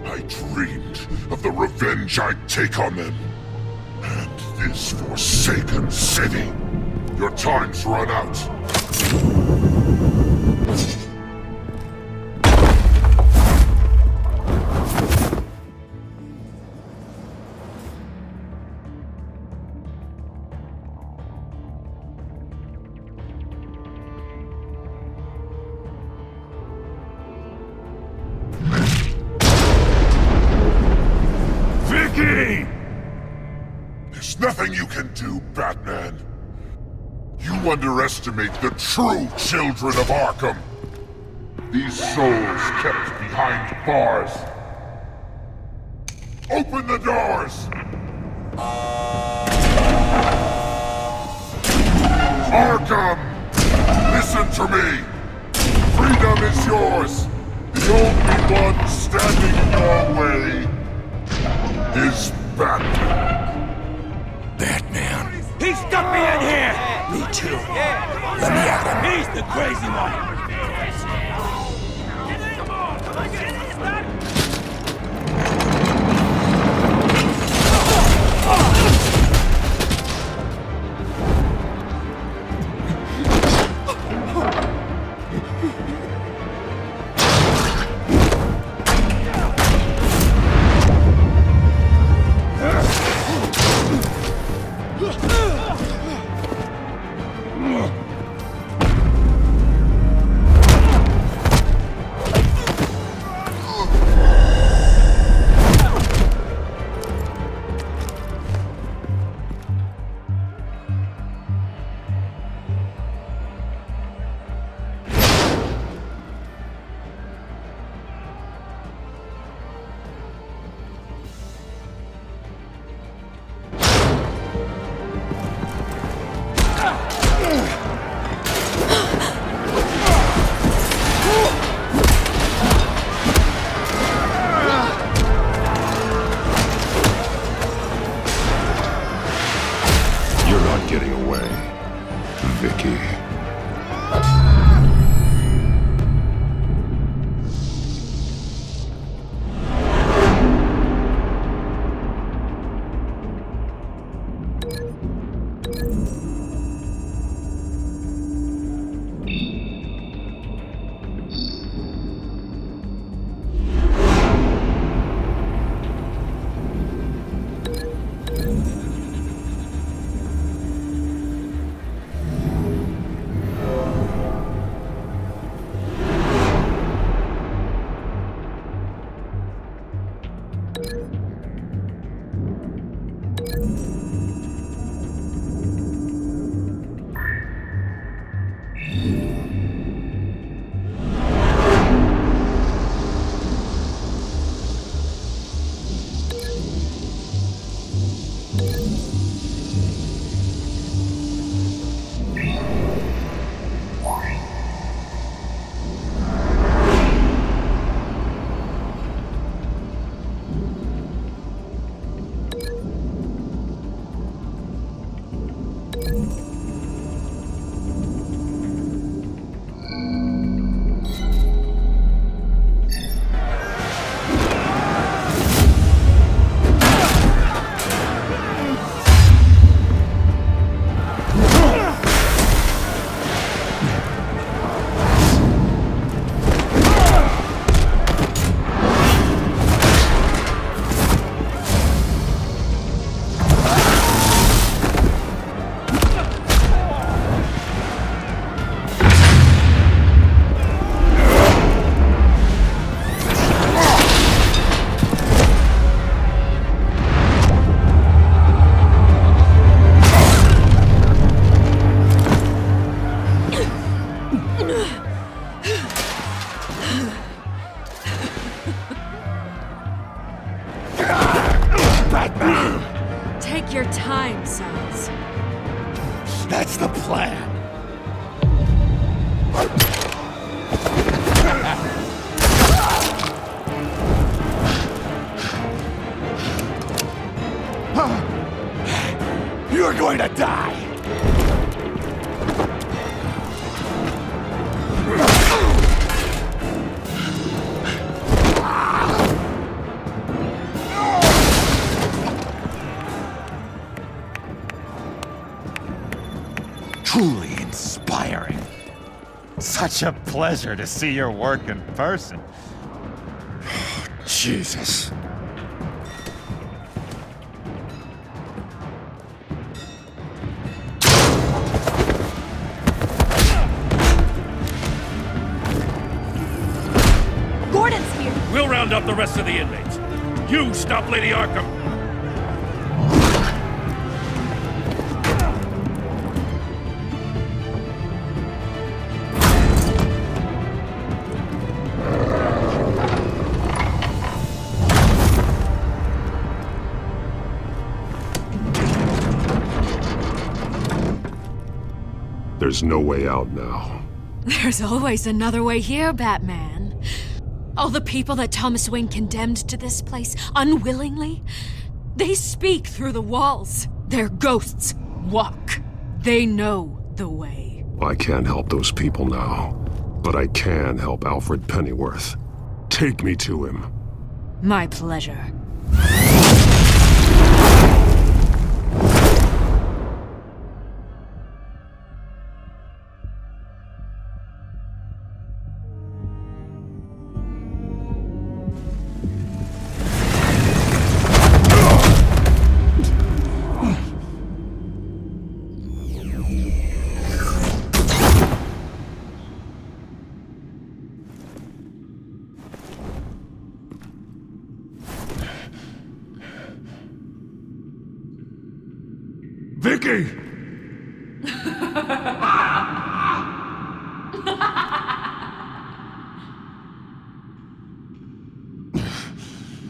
I dreamed of the revenge I'd take on them. And this forsaken city. Your time's run out. Vicky! There's nothing you can do, Batman. You underestimate the true children of Arkham. These souls kept behind bars. Open the doors! Arkham! Listen to me! Freedom is yours! The only one standing in your way is Batman. Batman. He stuck me in here! Me too. Let me at him. He's the crazy one! Take your time, sons. That's the plan. You're going to die! Truly inspiring. Such a pleasure to see your work in person. Jesus. Gordon's here! We'll round up the rest of the inmates. You stop Lady Arkham! There's no way out now. There's always another way here, Batman. All the people that Thomas Wayne condemned to this place unwillingly, they speak through the walls. Their ghosts walk. They know the way. I can't help those people now, but I can help Alfred Pennyworth. Take me to him. My pleasure. Vicky!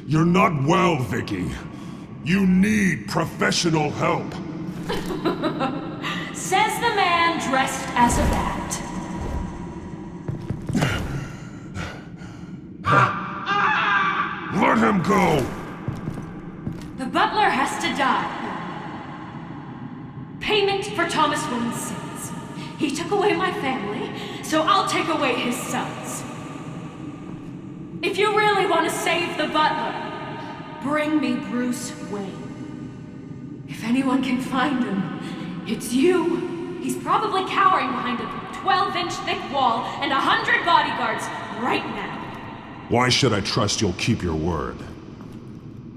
You're not well, Vicky. You need professional help. Says the man dressed as a bat. Let him go! The butler has to die. Payment for Thomas Wayne's sins. He took away my family, so I'll take away his sons. If you really want to save the butler, bring me Bruce Wayne. If anyone can find him, it's you. He's probably cowering behind a 12-inch thick wall and 100 bodyguards right now. Why should I trust you'll keep your word?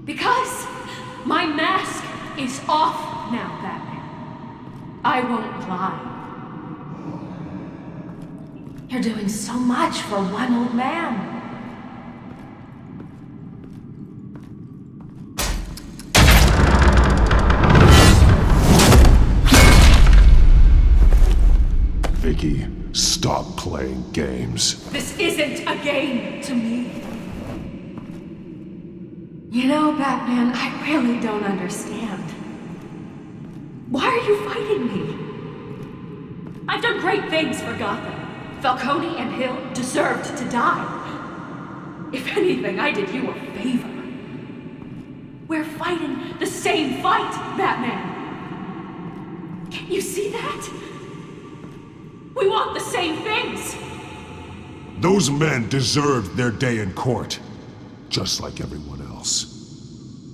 Because my mask is off now, Batman. I won't lie. You're doing so much for one old man. Vicky, stop playing games. This isn't a game to me. You know, Batman, I really don't understand. Why are you fighting me? I've done great things for Gotham. Falcone and Hill deserved to die. If anything, I did you a favor. We're fighting the same fight, Batman. Can't you see that? We want the same things. Those men deserved their day in court, just like everyone else.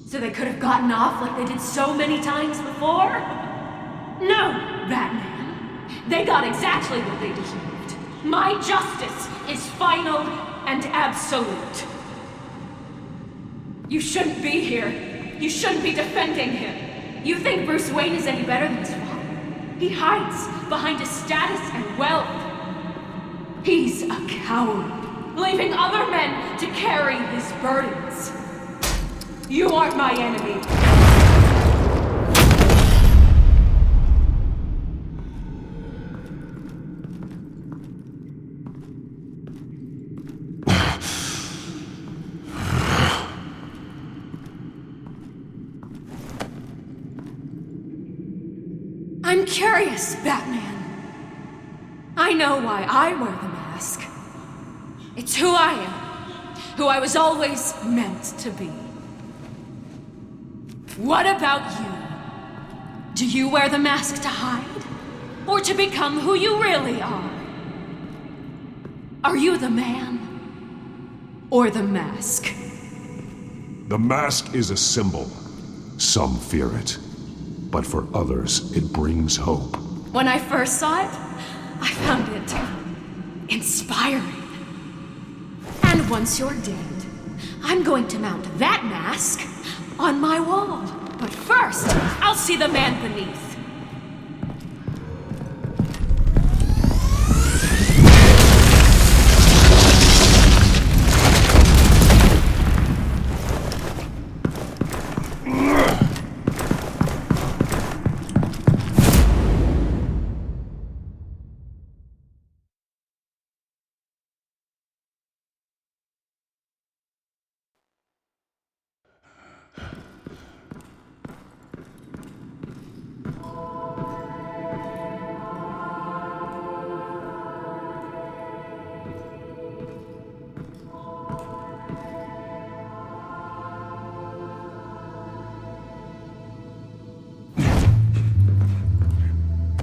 So they could have gotten off like they did so many times before? No, Batman. They got exactly what they deserved. My justice is final and absolute. You shouldn't be here. You shouldn't be defending him. You think Bruce Wayne is any better than his father? He hides behind his status and wealth. He's a coward, leaving other men to carry his burdens. You aren't my enemy. I'm curious, Batman. I know why I wear the mask. It's who I am. Who I was always meant to be. What about you? Do you wear the mask to hide? Or to become who you really are? Are you the man? Or the mask? The mask is a symbol. Some fear it. But for others, it brings hope. When I first saw it, I found it inspiring. And once you're dead, I'm going to mount that mask on my wall. But first, I'll see the man beneath.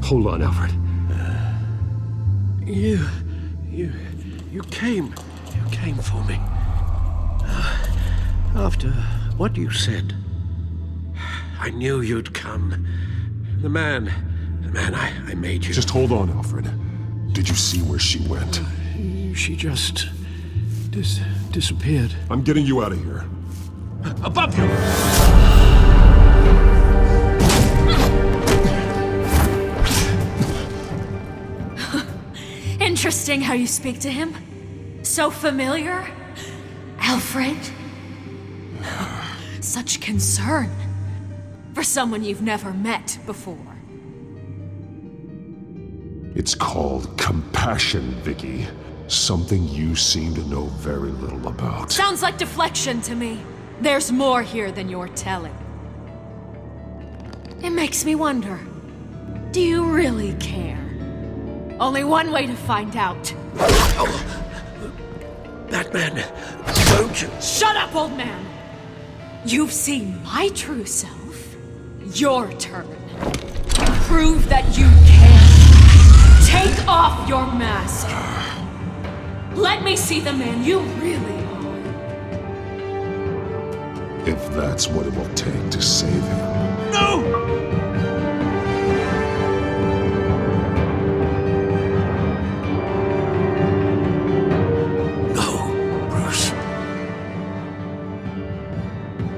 Hold on, Alfred. You came for me. After what you said, I knew you'd come. The man I made you. Just hold on, Alfred. Did you see where she went? She just... disappeared. I'm getting you out of here. Above you! Interesting how you speak to him. So familiar. Alfred. Such concern. For someone you've never met before. It's called compassion, Vicky. Something you seem to know very little about. Sounds like deflection to me. There's more here than you're telling. It makes me wonder. Do you really care? Only one way to find out. Oh. Batman, don't you... Shut up, old man! You've seen my true self. Your turn. Prove that you can. Take off your mask. Let me see the man you really are. If that's what it will take to save him. No!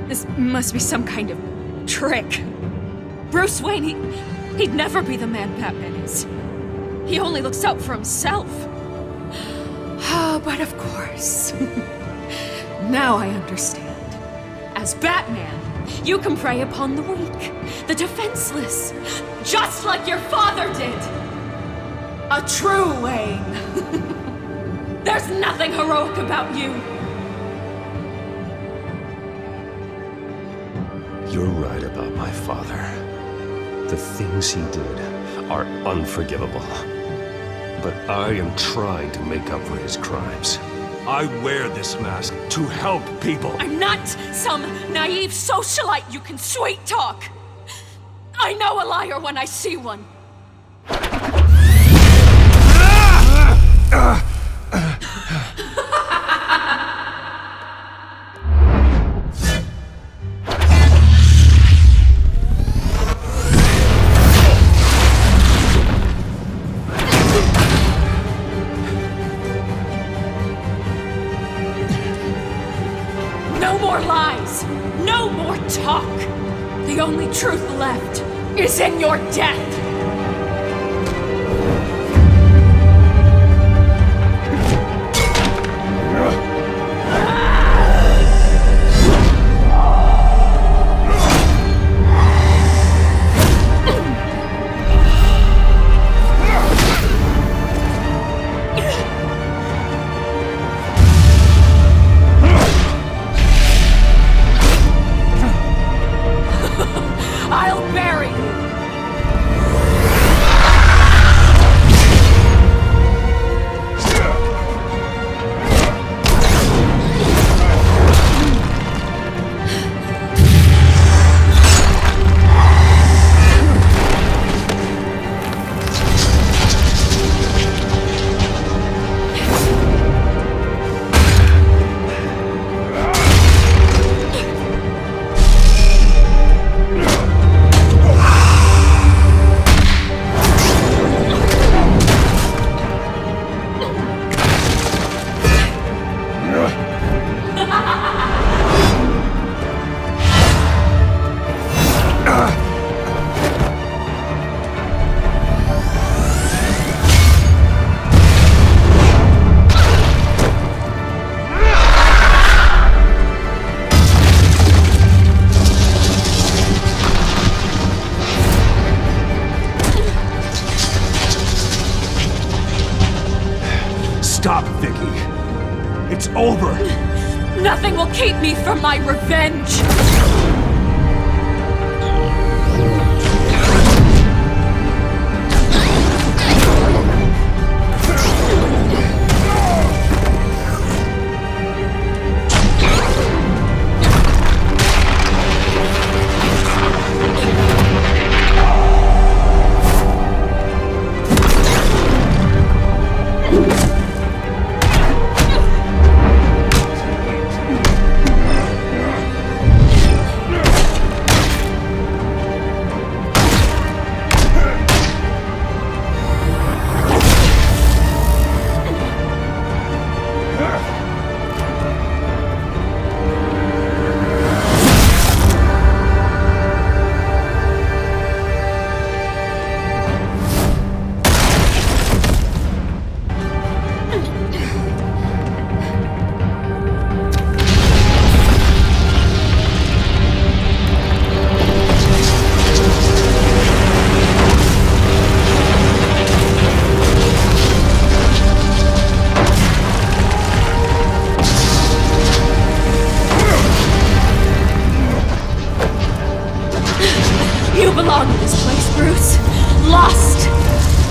This must be some kind of trick. Bruce Wayne, he'd never be the man Batman is. He only looks out for himself. But of course. Now I understand. As Batman, you can prey upon the weak, the defenseless, just like your father did. A true Wayne. There's nothing heroic about you. You're right about my father. The things he did are unforgivable. But I am trying to make up for his crimes. I wear this mask to help people. I'm not some naive socialite you can sweet talk. I know a liar when I see one. No more lies! No more talk! The only truth left is in your death! I'll bury you! for my revenge! You belong in this place, Bruce. Lost,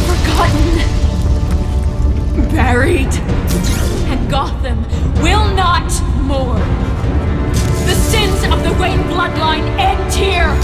forgotten, buried. And Gotham will not mourn. The sins of the Wayne bloodline end here.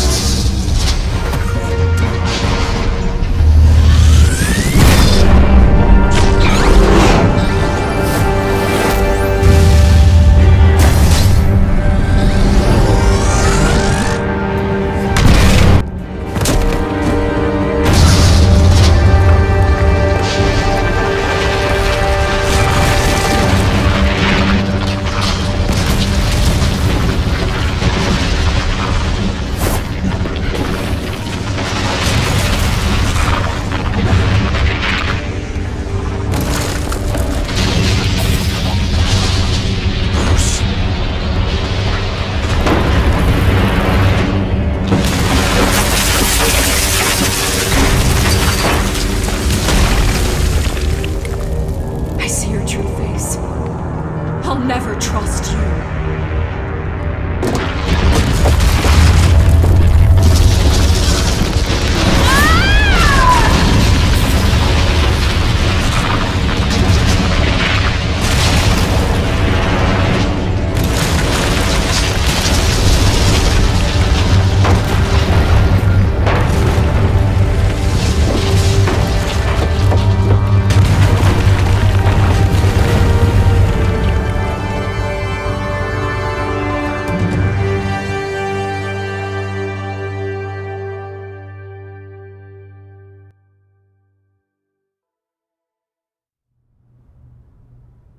I'll never trust you.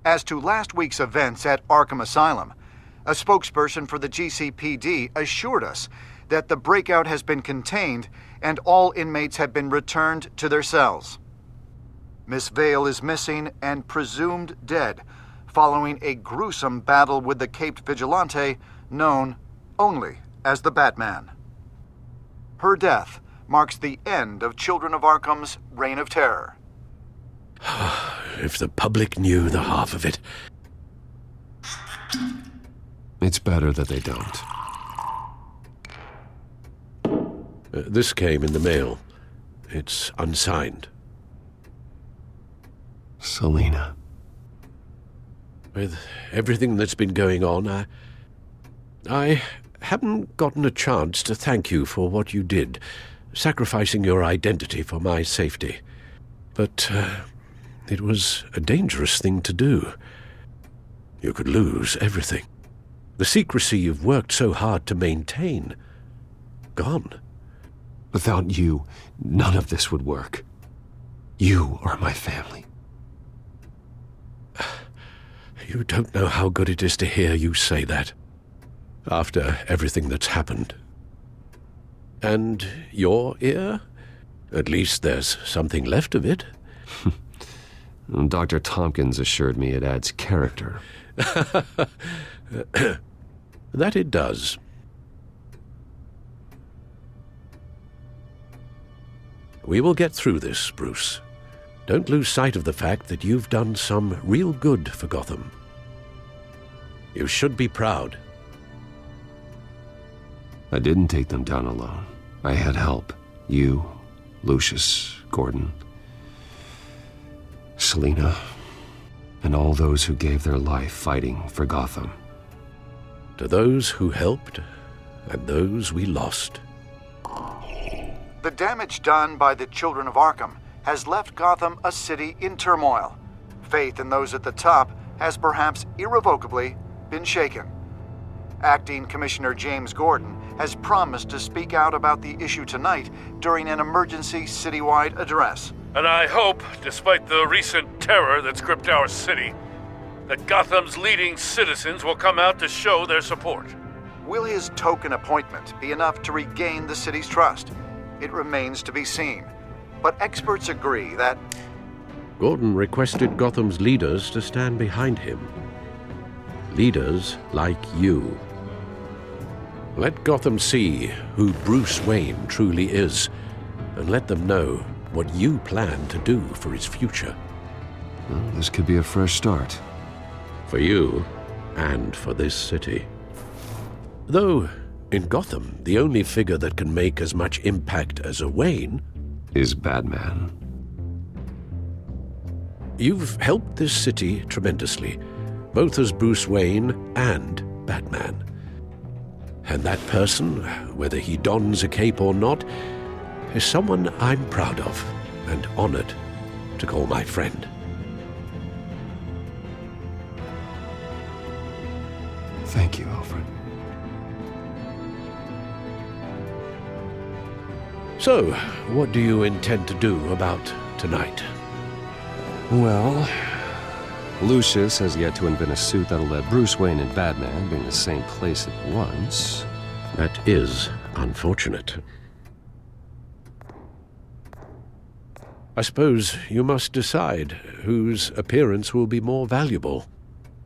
As to last week's events at Arkham Asylum, a spokesperson for the GCPD assured us that the breakout has been contained and all inmates have been returned to their cells. Miss Vale is missing and presumed dead following a gruesome battle with the caped vigilante known only as the Batman. Her death marks the end of Children of Arkham's reign of terror. If the public knew the half of it. It's better that they don't. This came in the mail. It's unsigned. Selina. With everything that's been going on, I haven't gotten a chance to thank you for what you did, sacrificing your identity for my safety. But it was a dangerous thing to do. You could lose everything. The secrecy you've worked so hard to maintain. Gone. Without you, none of this would work. You are my family. You don't know how good it is to hear you say that. After everything that's happened. And your ear? At least there's something left of it. Dr. Tompkins assured me it adds character. That it does. We will get through this, Bruce. Don't lose sight of the fact that you've done some real good for Gotham. You should be proud. I didn't take them down alone. I had help. You, Lucius, Gordon, Selina, and all those who gave their life fighting for Gotham. To those who helped, and those we lost. The damage done by the Children of Arkham has left Gotham a city in turmoil. Faith in those at the top has perhaps irrevocably been shaken. Acting Commissioner James Gordon has promised to speak out about the issue tonight during an emergency citywide address. And I hope, despite the recent terror that's gripped our city, that Gotham's leading citizens will come out to show their support. Will his token appointment be enough to regain the city's trust? It remains to be seen. But experts agree that Gordon requested Gotham's leaders to stand behind him. Leaders like you. Let Gotham see who Bruce Wayne truly is, and let them know what you plan to do for his future. Well, this could be a fresh start. For you, and for this city. Though, in Gotham, the only figure that can make as much impact as a Wayne is Batman. You've helped this city tremendously, both as Bruce Wayne and Batman. And that person, whether he dons a cape or not, is someone I'm proud of and honored to call my friend. Thank you, Alfred. So, what do you intend to do about tonight? Well, Lucius has yet to invent a suit that'll let Bruce Wayne and Batman be in the same place at once. That is unfortunate. I suppose you must decide whose appearance will be more valuable.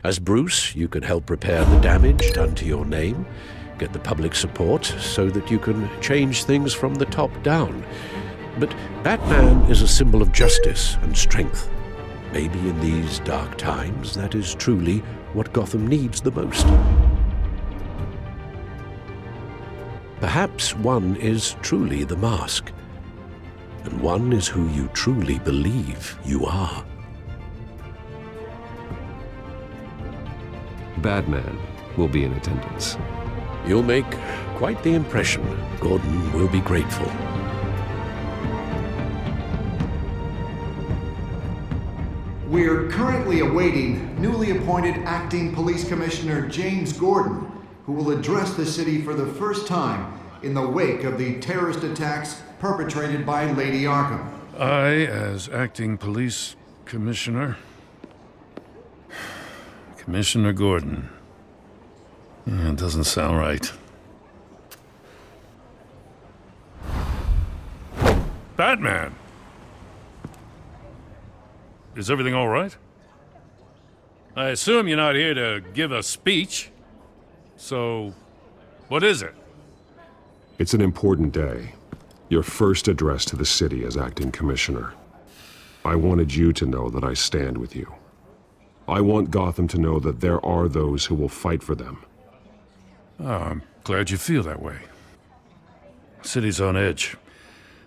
As Bruce, you can help repair the damage done to your name, get the public support so that you can change things from the top down. But Batman is a symbol of justice and strength. Maybe in these dark times, that is truly what Gotham needs the most. Perhaps one is truly the mask, and one is who you truly believe you are. Batman will be in attendance. You'll make quite the impression. Gordon will be grateful. we're currently awaiting newly appointed Acting Police Commissioner James Gordon, who will address the city for the first time in the wake of the terrorist attacks perpetrated by Lady Arkham. I, as Acting Police Commissioner... Commissioner Gordon. Yeah, it doesn't sound right. Batman! Is everything all right? I assume you're not here to give a speech. So, what is it? It's an important day. Your first address to the city as acting commissioner. I wanted you to know that I stand with you. I want Gotham to know that there are those who will fight for them. Oh, I'm glad you feel that way. The city's on edge.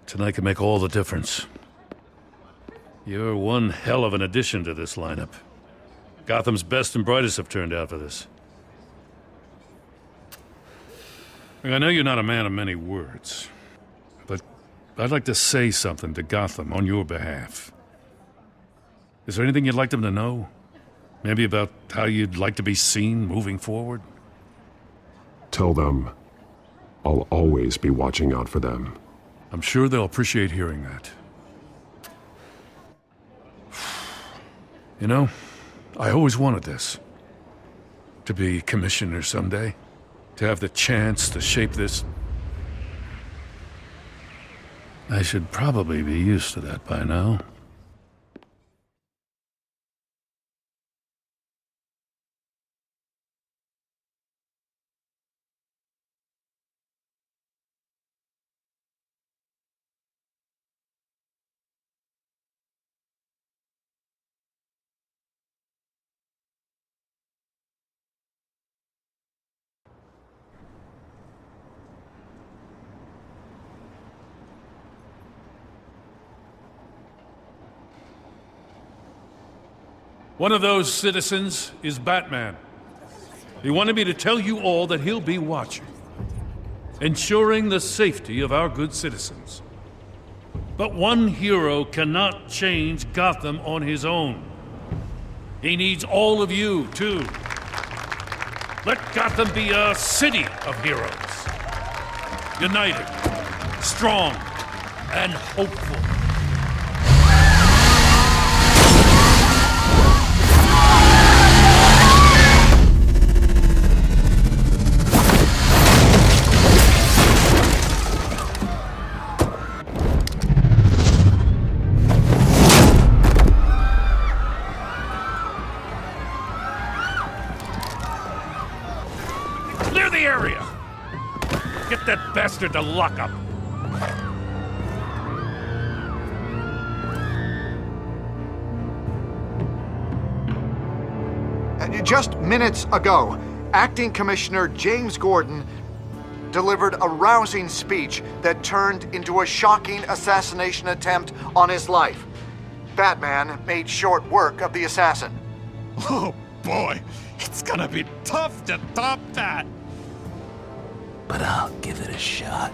Tonight can make all the difference. You're one hell of an addition to this lineup. Gotham's best and brightest have turned out for this. I know you're not a man of many words, but I'd like to say something to Gotham on your behalf. Is there anything you'd like them to know? Maybe about how you'd like to be seen moving forward? Tell them I'll always be watching out for them. I'm sure they'll appreciate hearing that. You know, I always wanted this. To be commissioner someday. To have the chance to shape this. I should probably be used to that by now. One of those citizens is Batman. He wanted me to tell you all that he'll be watching, ensuring the safety of our good citizens. But one hero cannot change Gotham on his own. He needs all of you, too. Let Gotham be a city of heroes. United, strong, and hopeful. Clear the area! Get that bastard to lock up! Just minutes ago, Acting Commissioner James Gordon delivered a rousing speech that turned into a shocking assassination attempt on his life. Batman made short work of the assassin. Oh boy, it's gonna be tough to top that. But I'll give it a shot.